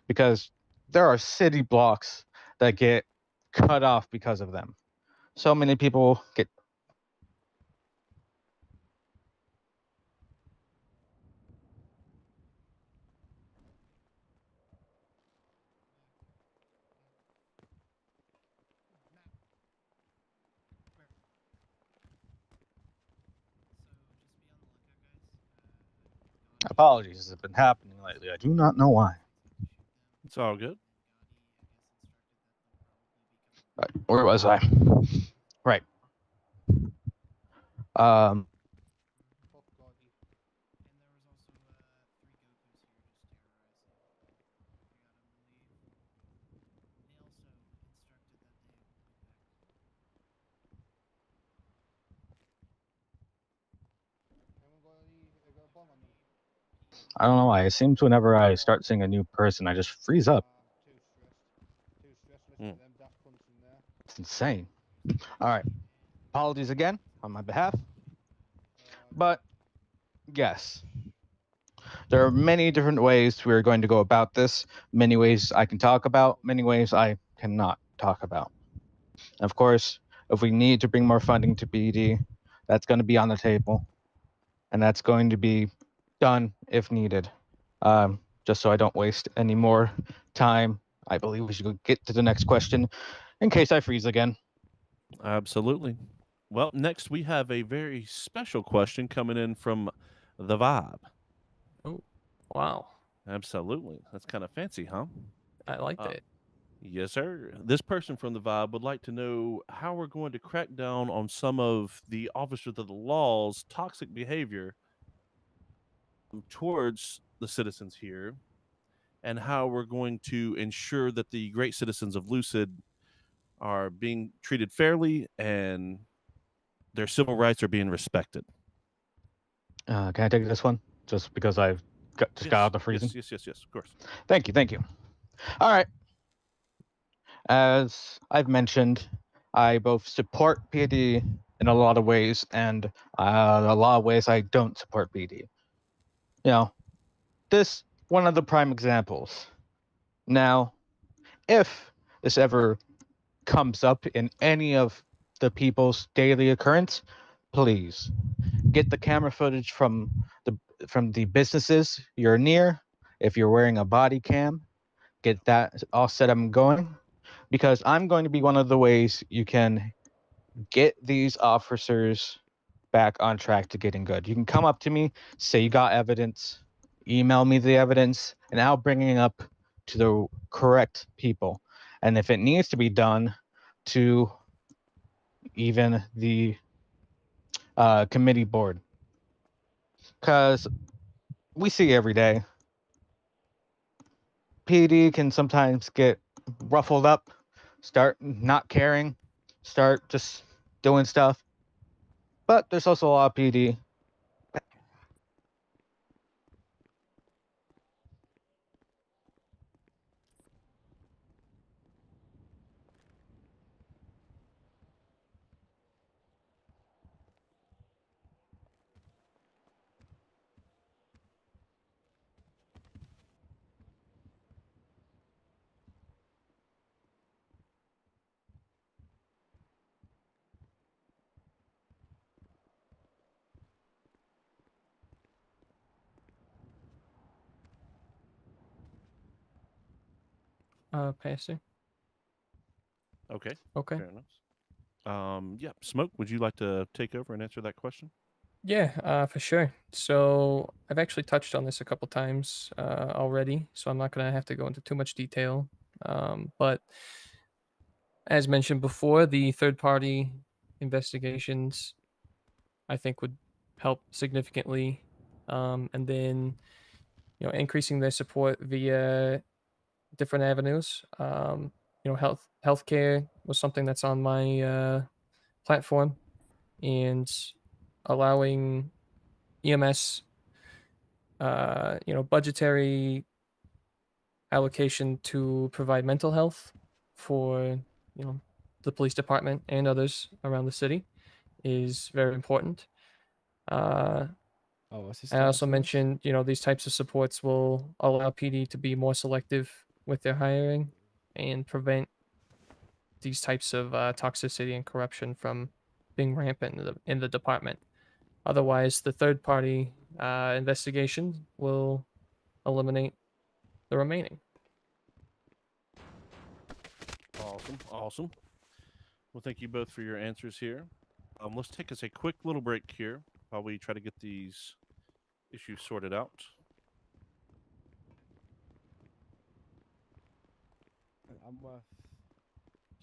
because there are city blocks that get cut off because of them. So many people get apologies. This has been happening lately. I do not know why. It's all good. Right, where was I? Right. I don't know why. It seems whenever I start seeing a new person, I just freeze up. It's insane. All right. Apologies again on my behalf. But yes, there are many different ways we're going to go about this. Many ways I can talk about, many ways I cannot talk about. Of course, if we need to bring more funding to BD, that's going to be on the table. And that's going to be done if needed. Just so I don't waste any more time, I believe we should get to the next question in case I freeze again. Absolutely. Well, next we have a very special question coming in from the Vibe. Oh, wow. Absolutely. That's kind of fancy, huh? I like that. Yes, sir. This person from the Vibe would like to know how we're going to crack down on some of the officers of the law's toxic behavior towards the citizens here and how we're going to ensure that the great citizens of Lucid are being treated fairly and their civil rights are being respected. Can I take this one? Just because I've just got out of the freezing. Yes, of course. Thank you. All right. As I've mentioned, I both support PD in a lot of ways, and a lot of ways I don't support PD. You know, this one of the prime examples. Now, if this ever comes up in any of the people's daily occurrence, please get the camera footage from the businesses you're near. If you're wearing a body cam, get that all set up and going, because I'm going to be one of the ways you can get these officers back on track to getting good. You can come up to me, say you got evidence, email me the evidence, and I'll bring it up to the correct people. And if it needs to be done, to even the committee board, because we see every day PD can sometimes get ruffled up, start not caring, start just doing stuff. But there's also a lot of PD. Pastor. Okay. Okay. Fair enough. Yeah, Smoke, would you like to take over and answer that question? Yeah, for sure. So I've actually touched on this a couple times already, so I'm not gonna have to go into too much detail. But as mentioned before, the third-party investigations, I think, would help significantly, and then increasing their support via different avenues. Healthcare was something that's on my platform, and allowing EMS, budgetary allocation to provide mental health for the police department and others around the city is very important. I also mentioned, these types of supports will allow PD to be more selective with their hiring and prevent these types of toxicity and corruption from being rampant in the department. Otherwise, the third-party investigation will eliminate the remaining. Awesome. Well, thank you both for your answers here. Let's take us a quick little break here while we try to get these issues sorted out. I'm with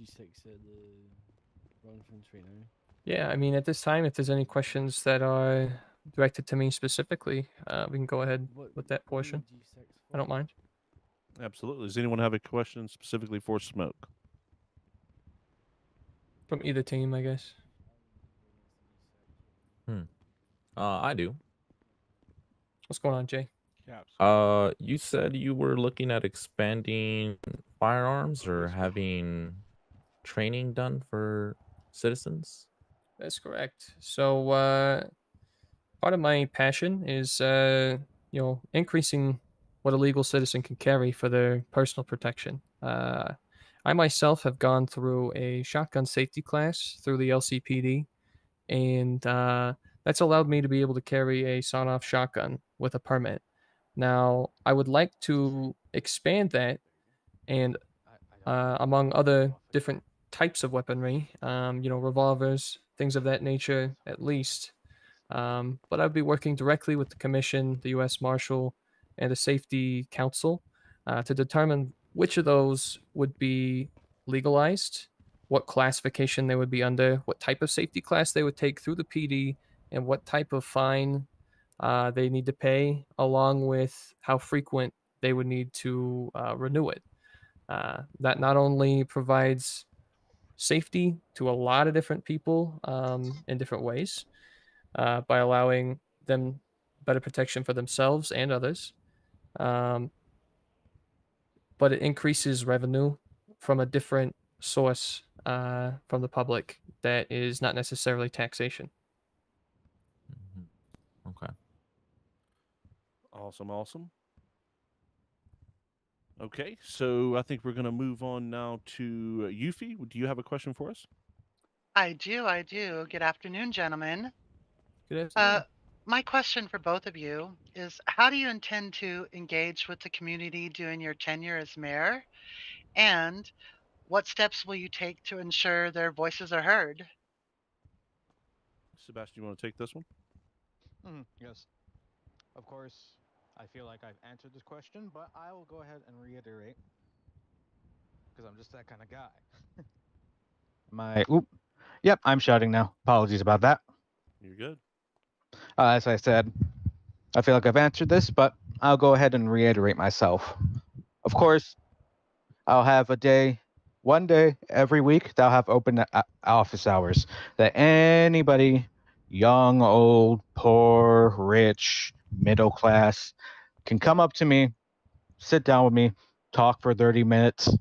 G6 at the run from Trino. Yeah, I mean, at this time, if there's any questions that are directed to me specifically, we can go ahead with that portion. I don't mind. Absolutely. Does anyone have a question specifically for Smoke? From either team, I guess. I do. What's going on, Jay? You said you were looking at expanding firearms or having training done for citizens? That's correct. So, part of my passion is, increasing what a legal citizen can carry for their personal protection. I myself have gone through a shotgun safety class through the LCPD, and that's allowed me to be able to carry a sawn-off shotgun with a permit. Now, I would like to expand that, and among other different types of weaponry, revolvers, things of that nature, at least. But I'd be working directly with the Commission, the U.S. Marshal, and the Safety Council to determine which of those would be legalized, what classification they would be under, what type of safety class they would take through the PD, and what type of fine they need to pay, along with how frequent they would need to renew it. That not only provides safety to a lot of different people in different ways by allowing them better protection for themselves and others, but it increases revenue from a different source from the public that is not necessarily taxation. Okay. Awesome. Okay, so I think we're going to move on now to Yuffie. Do you have a question for us? I do. Good afternoon, gentlemen. Good afternoon. My question for both of you is, how do you intend to engage with the community during your tenure as mayor? And what steps will you take to ensure their voices are heard? Sebastian, you want to take this one? Yes. Of course, I feel like I've answered this question, but I will go ahead and reiterate because I'm just that kind of guy. Yep, I'm shouting now. Apologies about that. You're good. As I said, I feel like I've answered this, but I'll go ahead and reiterate myself. Of course, I'll have one day every week that I'll have open office hours that anybody, young, old, poor, rich, middle class, can come up to me, sit down with me, talk for 30 minutes,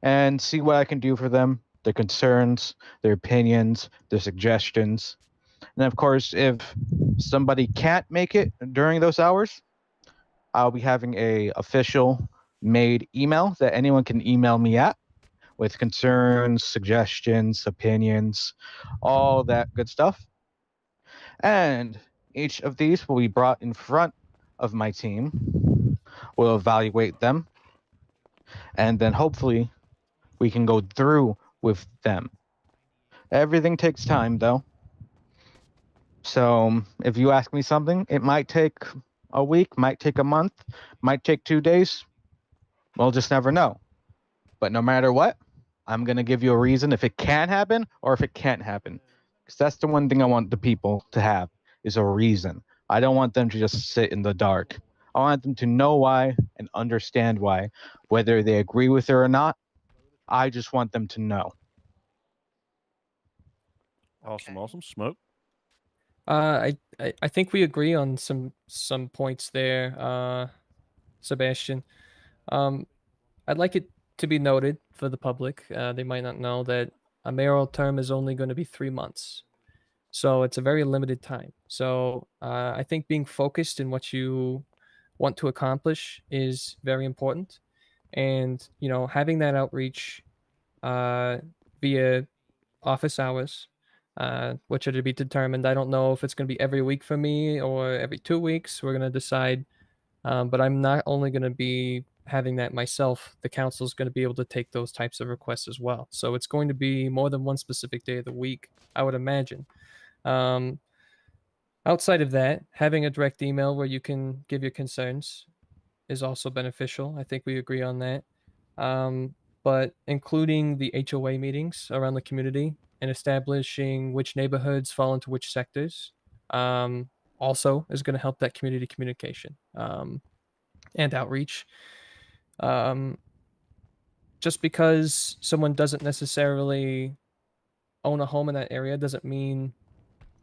and see what I can do for them, their concerns, their opinions, their suggestions. And of course, if somebody can't make it during those hours, I'll be having a official made email that anyone can email me at with concerns, suggestions, opinions, all that good stuff. And each of these will be brought in front of my team. We'll evaluate them, and then hopefully we can go through with them. Everything takes time, though. So if you ask me something, it might take a week, might take a month, might take 2 days. We'll just never know. But no matter what, I'm going to give you a reason if it can happen or if it can't happen. Because that's the one thing I want the people to have, is a reason. I don't want them to just sit in the dark. I want them to know why and understand why. Whether they agree with it or not, I just want them to know. Awesome. Smoke? I think we agree on some points there, Sebastian. I'd like it to be noted for the public. They might not know that a mayoral term is only going to be 3 months, so it's a very limited time. So I think being focused in what you want to accomplish is very important, and having that outreach via office hours, which are to be determined. I don't know if it's going to be every week for me or every 2 weeks. We're going to decide. But I'm not only going to be having that myself. The council is going to be able to take those types of requests as well. So it's going to be more than one specific day of the week, I would imagine. Outside of that, having a direct email where you can give your concerns is also beneficial. I think we agree on that. But including the HOA meetings around the community and establishing which neighborhoods fall into which sectors also is going to help that community communication and outreach. Just because someone doesn't necessarily own a home in that area doesn't mean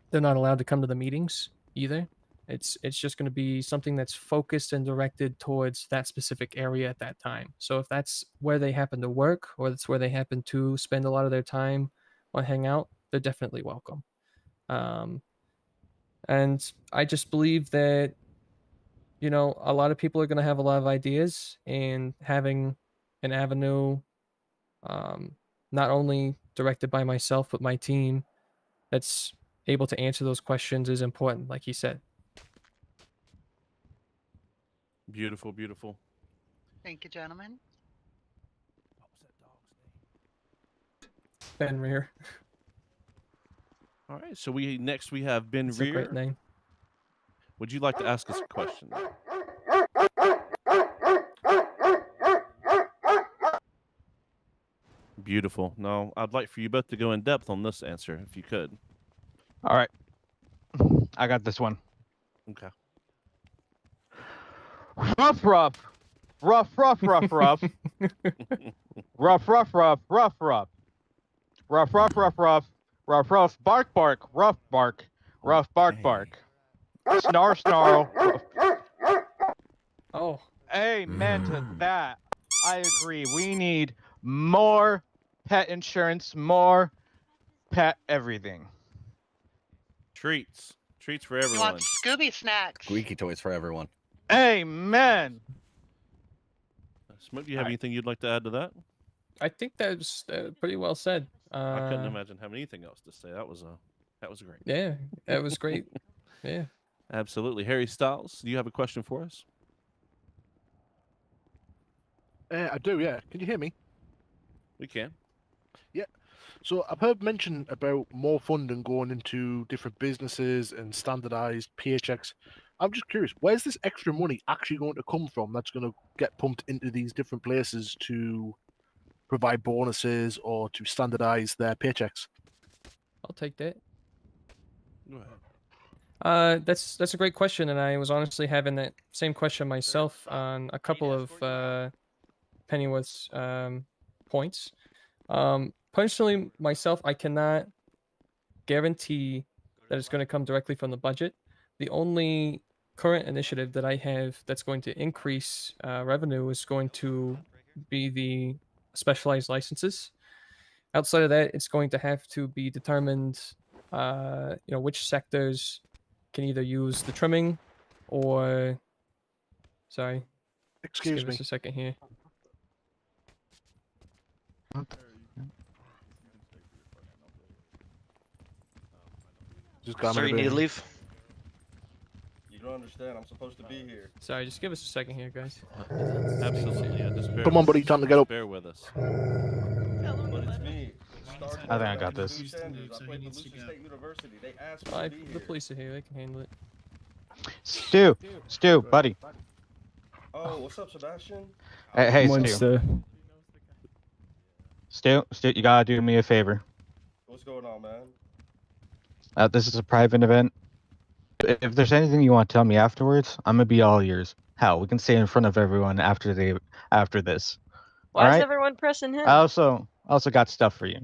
they're not allowed to come to the meetings either. It's just going to be something that's focused and directed towards that specific area at that time. So if that's where they happen to work or that's where they happen to spend a lot of their time or hang out, they're definitely welcome. And I just believe that a lot of people are going to have a lot of ideas, and having an avenue not only directed by myself but my team that's able to answer those questions is important, like he said. Beautiful. Thank you, gentlemen. What was that dog's name? Ben Rear. All right, so next we have Ben It's Rear. a great name. Would you like to ask us a question? Beautiful. No, I'd like for you both to go in depth on this answer, if you could. All right. I got this one. Okay. Rough, rough, rough, rough, rough, rough, rough, rough, rough, rough, rough, rough, rough, rough, rough, rough, rough, bark, bark, rough, bark, rough, bark, bark, snarl, snarl. Oh. Amen to that. I agree. We need more pet insurance, more pet everything. Treats for You everyone. want Scooby snacks. Squeaky toys for everyone. Amen. Smoke, do you have anything you'd like to add to that? I think that was pretty well said. I couldn't imagine having anything else to say. That was great. Yeah, that was great. Yeah. Absolutely. Harry Styles, do you have a question for us? I do, yeah. Can you hear me? We can. Yeah. So I've heard mention about more funding going into different businesses and standardized paychecks. I'm just curious, where's this extra money actually going to come from that's going to get pumped into these different places to provide bonuses or to standardize their paychecks? I'll take that. Go ahead. That's a great question, and I was honestly having that same question myself on a couple of Pennyworth's points. Personally, myself, I cannot guarantee that it's going to come directly from the budget. The only current initiative that I have that's going to increase revenue is going to be the specialized licenses. Outside of that, it's going to have to be determined, which sectors can either use the trimming or... Sorry. Excuse Just give me. us a second here. Sir, you need to leave. You don't understand. I'm supposed to be here. Sorry, just give us a second here, guys. Absolutely, yeah. Just bear Come on, with buddy, us. time to get up. Bear with us. But it's me. I think I got this. I played for Lucy State University. They asked me Bye. to be The here. police are here. They can handle it. Stu, buddy. Oh, what's up, Sebastian? Hey, Stu, you gotta do me a favor. What's going on, man? This is a private event. If there's anything you want to tell me afterwards, I'm gonna be all ears. Hell, we can stay in front of everyone after this. Why All is right? everyone pressing him? I also got stuff for you.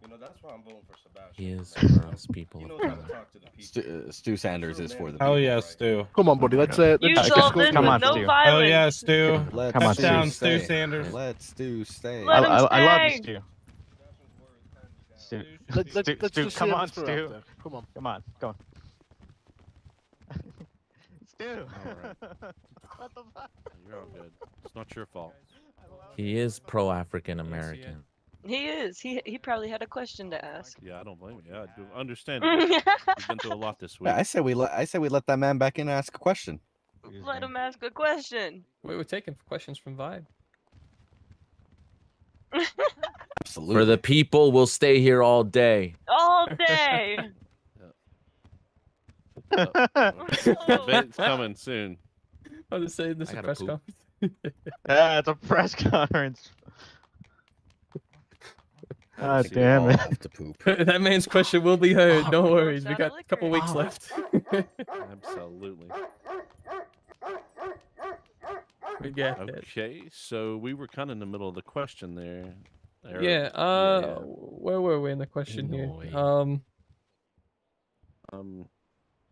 You know, that's why I'm voting for Sebastian. He is for us people. You know how to talk to the people. Stu Sanders is for the Hell people. yeah, Stu. Come on, buddy. Let's You solved this with no violence. Hell yeah, Stu. Let's Come on, Stu down, stay. Stu Sanders. Let's Stu stay. Let him I love you, stay. Stu. Stu, Let's Stu, just Stu, see come how on, this through Stu. after. Come on. Come on, go on. Stu. What the fuck? You're all good. It's not your fault. He is pro-African American. He is. He probably had a question to ask. Yeah, I don't blame you. Yeah, I do understand. You've been through a lot this week. Yeah, I say we let that man back in and ask a question. Let him ask a question. We were taking questions from Vibe. Absolutely. For the people, we'll stay here all day. All day. It's coming soon. I was saying this is a press conference. Yeah, it's a press conference. God See, we damn all it. have to poop. That man's question will be heard. No worries. We out got of a couple weeks left. Absolutely. We got it. Okay, so we were kind of in the middle of the question there. Yeah. yeah. Where were we in the question here?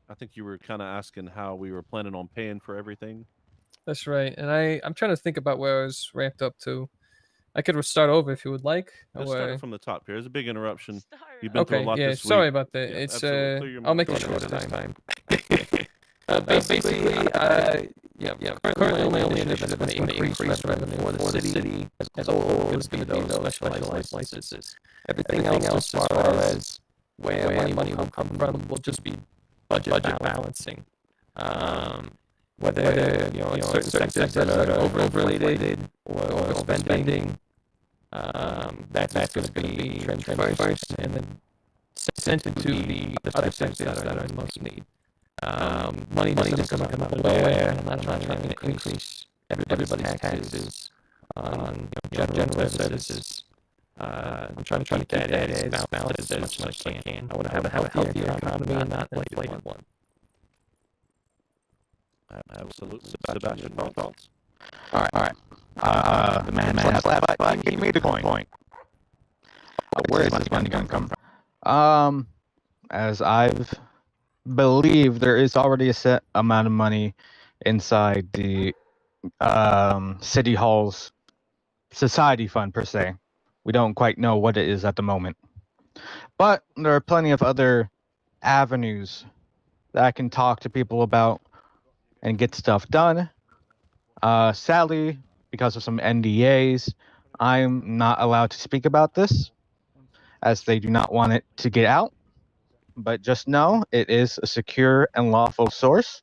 I think you were kind of asking how we were planning on paying for everything. That's right. And I'm trying to think about where I was ramped up to. I could start over if you would like. Let's or- start from the top here. There's a big interruption. You've been through a Okay, lot yeah, this week. sorry about that. Yeah, It's absolutely. Clear your I'll mind. make it short this time. Basically, currently only initiative that's going to increase revenue for the city as a whole is going to be those specialized licenses. Everything else, as far as where money will come from, will just be budget balancing. Whether certain sectors that are overinflated or spending, that's going to be trimmed first and then sent to the other sectors that are in most need. Money doesn't come out of nowhere, and I'm not trying to increase everybody's taxes on general services. I'm trying to keep that as balanced as much as I can. I want to have a healthier economy and not an inflated one. Absolutely. Sebastian, thoughts? All right. The man has left, but he made a good point. Where is this money going to come from? As I've believe there is already a set amount of money inside the city hall's society fund per se. We don't quite know what it is at the moment, but there are plenty of other avenues that I can talk to people about and get stuff done. Sadly, because of some NDAs, I'm not allowed to speak about this, as they do not want it to get out. But just know it is a secure and lawful source,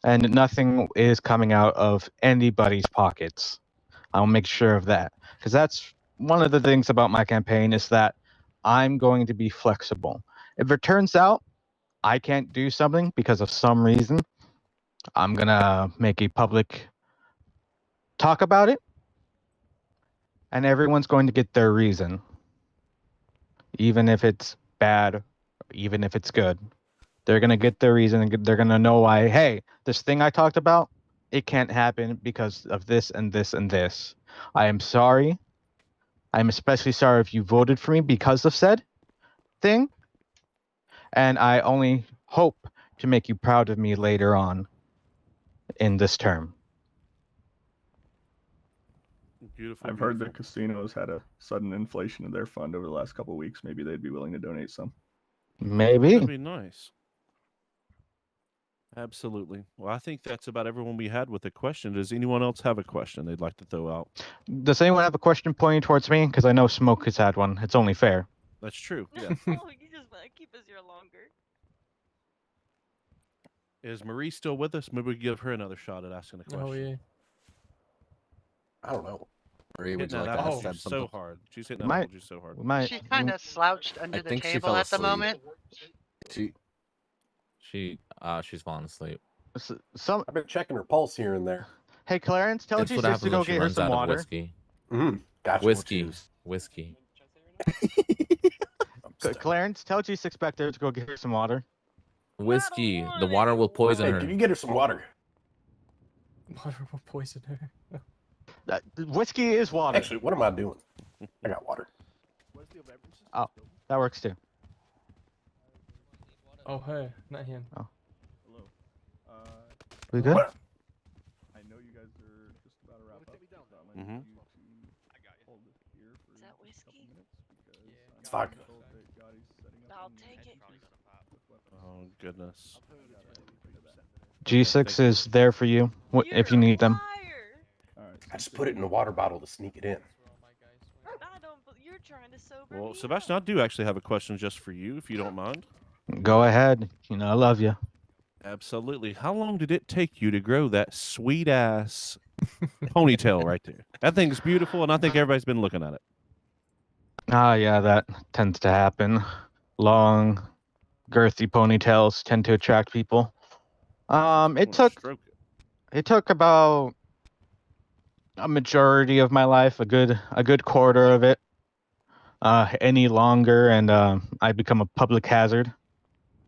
and nothing is coming out of anybody's pockets. I'll make sure of that, because that's one of the things about my campaign is that I'm going to be flexible. If it turns out I can't do something because of some reason, I'm gonna make a public talk about it, and everyone's going to get their reason, even if it's bad, even if it's good. They're gonna get their reason, and they're gonna know why. Hey, this thing I talked about, it can't happen because of this and this and this. I am sorry. I'm especially sorry if you voted for me because of said thing, and I only hope to make you proud of me later on in this term. Beautiful. I've heard the casinos had a sudden inflation of their fund over the last couple of weeks. Maybe they'd be willing to donate some. Maybe. That'd be nice. Absolutely. Well, I think that's about everyone we had with a question. Does anyone else have a question they'd like to throw out? Does anyone have a question pointing towards me? Because I know Smoke has had one. It's only fair. That's true. Yeah. Oh, you just want to keep us here longer. Is Marie still with us? Maybe we can give her another shot at asking a question. Oh yeah. I don't know. Marie, would Hitting you that like to apple ask that juice so something? hard. She's hitting We that might- apple juice so hard. we might- She's kind of slouched under the think she table fell at the asleep. moment. She's falling asleep. Some I've been checking her pulse here and there. Hey, Clarence, tell That's what G6 happens to go when she get her runs some out of water. whiskey. Gotcha. Whiskey. Whiskey. Clarence, tell G6 back there to go get her some water. Whiskey. The water will poison Hey, her. can you get her some water? Water will poison her. Whiskey is water. Actually, what am I doing? I got water. Oh, that works too. Oh hey, not him. Oh. Hello. We good? I know you guys are just about to wrap up. Mhm. You to hold this here for Is that a whiskey? couple minutes because I'm It's vodka. told that Gotti's setting up I'll some take it. with weapons. Oh, goodness. G6 is there for you if you need them. I just put it in a water bottle to sneak it in. You're trying to sober Well, me Sebastian, I do actually have a question just for you, if you don't mind. Go ahead. You know I love you. Absolutely. How long did it take you to grow that sweet ass ponytail right there? That thing's beautiful, and I think everybody's been looking at it. Ah, yeah, that tends to happen. Long, girthy ponytails tend to attract people. It took about a majority of my life, a good quarter of it. Any longer, and I become a public hazard.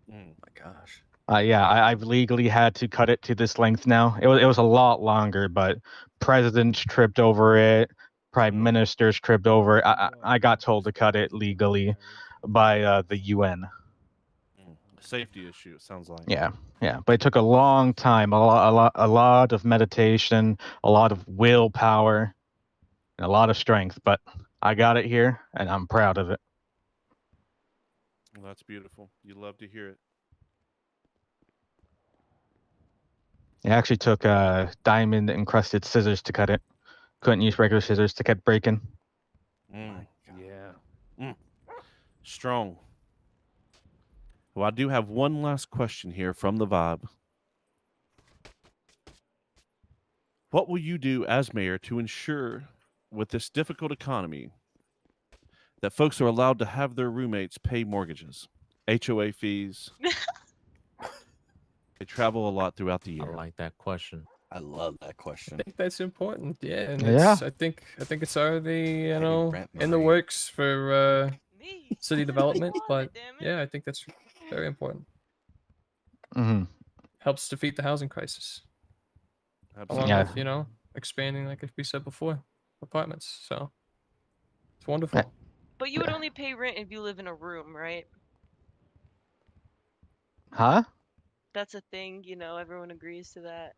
Oh my gosh. Yeah, I've legally had to cut it to this length now. It was a lot longer, but presidents tripped over it, prime ministers tripped over it. I got told to cut it legally by the UN. Safety issue, it sounds like. Yeah, but it took a long time, a lot of meditation, a lot of willpower, and a lot of strength. But I got it here, and I'm proud of it. Well, that's beautiful. You love to hear it. It actually took diamond encrusted scissors to cut it. Couldn't use regular scissors to kept breaking. Yeah. Strong. Well, I do have one last question here from the vibe. What will you do as mayor to ensure, with this difficult economy, that folks are allowed to have their roommates pay mortgages, HOA fees? They travel a lot throughout the year. I like that question. I love that question. I think that's important. Yeah, and Yeah. I think it's already in the works for city development. But yeah, I think that's very important. Mm-hmm. helps defeat the housing crisis. Absolutely. Along with expanding, like we said before, apartments. So it's wonderful. But you would only pay rent if you live in a room, right? Huh? That's a thing, everyone agrees to that.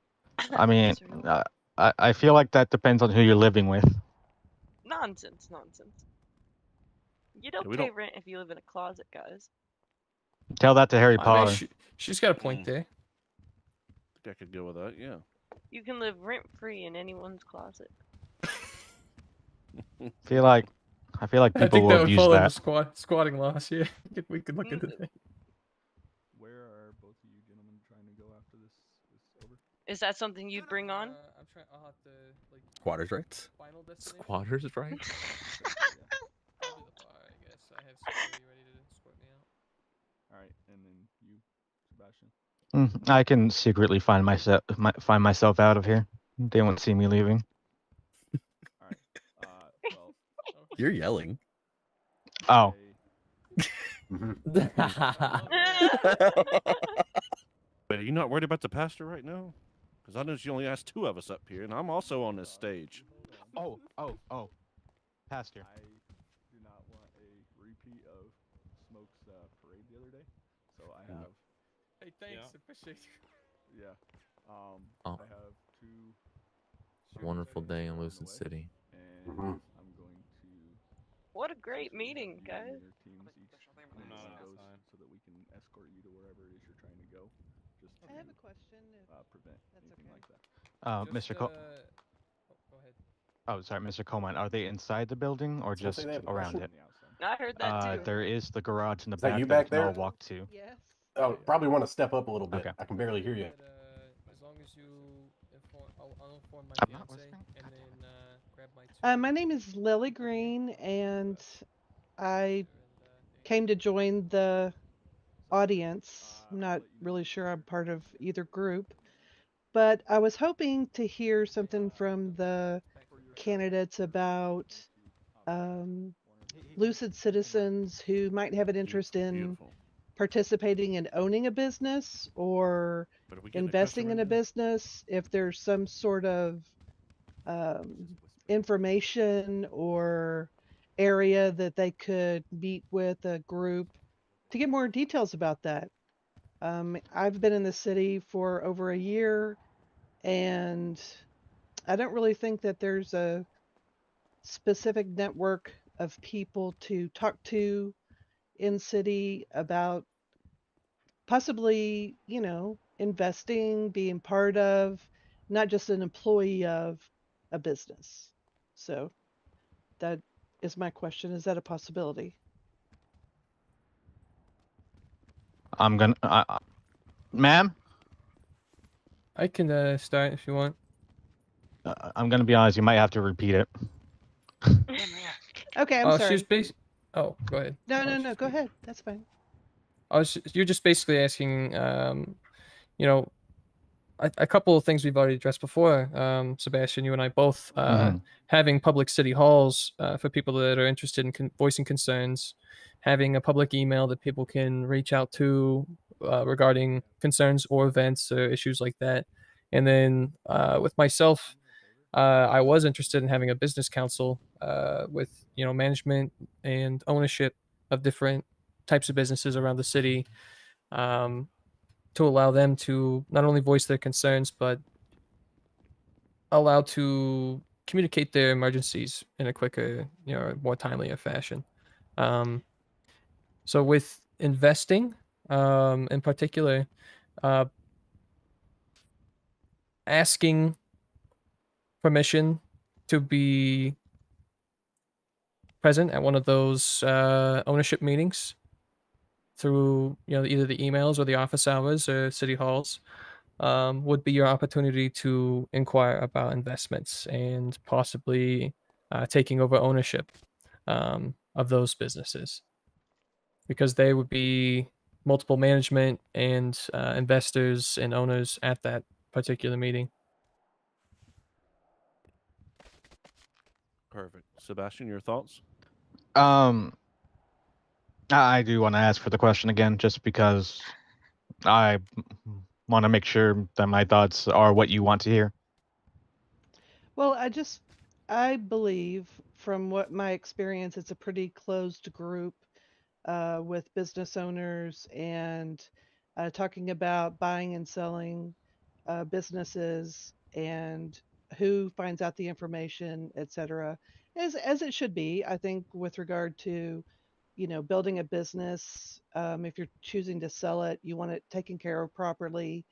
I mean, Yes or no? I feel like that depends on who you're living with. Nonsense. You don't we pay don't- rent if you live in a closet, guys. Tell that to Harry I Potter. mean, she's got a point there. I think I could go with that. Yeah. You can live rent free in anyone's closet. I feel like I people think that will would abuse follow that. the squatting laws. Yeah, we could look into that. Where are both of you gentlemen trying to go after this is over? Is that something you'd bring on? I'm trying. I'll have to Squatters' rights. final destination. Squatters, right? Probably the bar, I guess. I have security ready to escort me out. All right, and then you, Sebastian. I can secretly find myself out of here. They won't see me leaving. All right. Well, You're yelling. Oh. But are you not worried about the pastor right now? Because I know she only asked 2 of us up here, and I'm also on this stage. Oh. Pastor. I do not want a repeat of Smoke's parade the other day, so I have. Hey, thanks. Appreciate you. Yeah. Oh. I have 2. Wonderful day in Lucid City. And I'm going to. What a great meeting, guys. Their teams each goes so that we can escort you to wherever it is you're trying to go. Just to, I have a question. Prevent anything like that. Mr. Cole. Go ahead. Oh, sorry, Mr. Coleman. Are they inside the building or Someone say just they have a around question? it? I heard that too. There is the garage in the Is that back you that we back can all there? walk to. Yes. Oh, probably want to step up a little bit. Okay. I can barely hear you. As long as you inform, I'll inform my I'm not fiance listening. and then grab my. My name is Lily Green, and I came to join the audience. I'm not really sure I'm part of either group, but I was hoping to hear something from the candidates about lucid citizens who might have an interest in participating in owning a business or But are we getting a investing in customer a now? business, if there's some sort of information or area that they could meet with a group to get more details about that. I've been in the city for over a year, and I don't really think that there's a specific network of people to talk to in city about possibly, investing, being part of, not just an employee of a business. So that is my question. Is that a possibility? I'm gonna. Ma'am, I can start if you want. I'm gonna be honest. You might have to repeat it. Okay, I'm sorry. She's based. Oh, go ahead. No, go ahead. That's fine. You're just basically asking, a couple of things we've already addressed before. Sebastian, you and I both having public city halls for people that are interested in voicing concerns, having a public email that people can reach out to regarding concerns or events or issues like that. And then with myself, I was interested in having a business council with management and ownership of different types of businesses around the city, to allow them to not only voice their concerns but allow to communicate their emergencies in a quicker, more timelier fashion. So with investing, in particular, asking permission to be present at one of those ownership meetings through either the emails or the office hours or city halls would be your opportunity to inquire about investments and possibly taking over ownership of those businesses, because they would be multiple management and investors and owners at that particular meeting. Perfect. Sebastian, your thoughts? I do want to ask for the question again, just because I want to make sure that my thoughts are what you want to hear. Well, I believe from what my experience, it's a pretty closed group with business owners and talking about buying and selling businesses and who finds out the information, etc. As it should be. I think with regard to building a business, if you're choosing to sell it, you want it taken care of properly.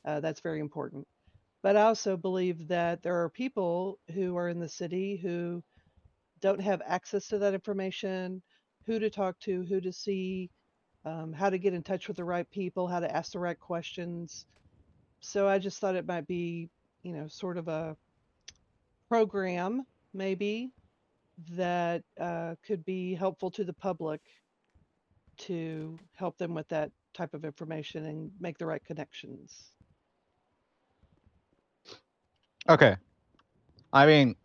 That's very important. But I also believe that there are people who are in the city who don't have access to that information, who to talk to, who to see, how to get in touch with the right people, how to ask the right questions. So I just thought it might be, sort of a program maybe that could be helpful to the public to help them with that type of information and make the right connections. Okay. I mean,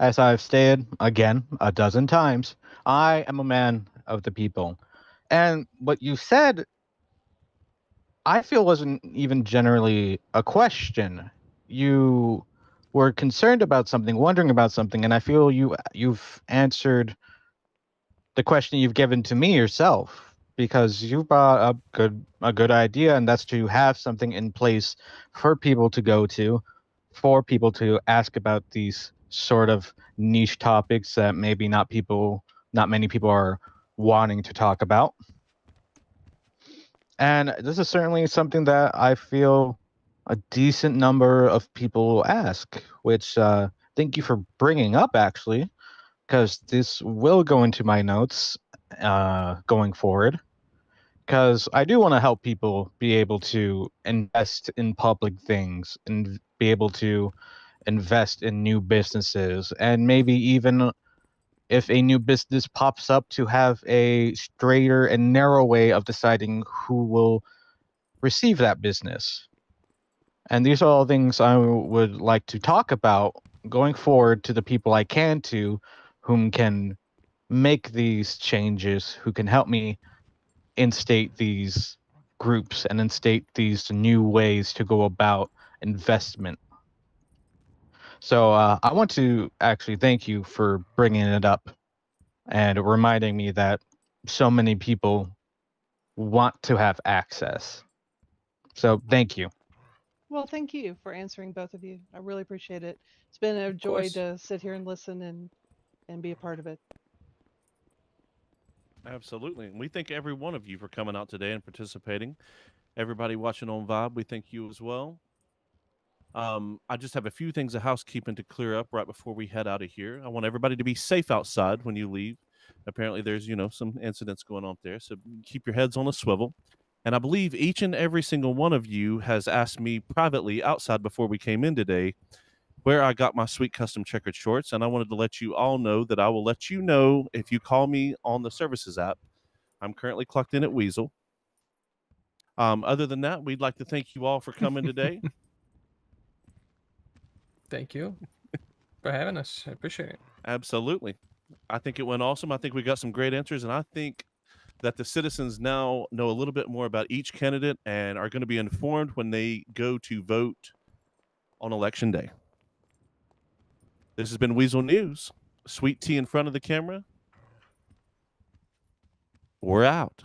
as I've stated again a dozen times, I am a man of the people. And what you said, I feel wasn't even generally a question. You were concerned about something, wondering about something, and I feel you've answered the question you've given to me yourself, because you brought up a good idea, and that's to have something in place for people to go to, for people to ask about these sort of niche topics that maybe not many people are wanting to talk about. And this is certainly something that I feel a decent number of people ask, which thank you for bringing up, actually, because this will go into my notes going forward. Because I do want to help people be able to invest in public things and be able to invest in new businesses, and maybe even if a new business pops up, to have a straighter and narrow way of deciding who will receive that business. And these are all things I would like to talk about going forward to the people I can to, whom can make these changes, who can help me instate these groups and instate these new ways to go about investment. So I want to actually thank you for bringing it up and reminding me that so many people want to have access. So thank you. Well, thank you for answering, both of you. I really appreciate it. It's been a joy course. to sit here and listen and be a part of it. Absolutely. And we thank every one of you for coming out today and participating. Everybody watching on Vibe, we thank you as well. I just have a few things of housekeeping to clear up right before we head out of here. I want everybody to be safe outside when you leave. Apparently, there's some incidents going on there, so keep your heads on a swivel. And I believe each and every single one of you has asked me privately outside before we came in today where I got my sweet custom checkered shorts, and I wanted to let you all know that I will let you know if you call me on the services app. I'm currently clocked in at Weasel. Other than that, we'd like to thank you all for coming today. Thank you for having us. I appreciate it. Absolutely. I think it went awesome. I think we got some great answers, and I think that the citizens now know a little bit more about each candidate and are going to be informed when they go to vote on Election Day. This has been Weasel News. Sweet tea in front of the camera. We're out.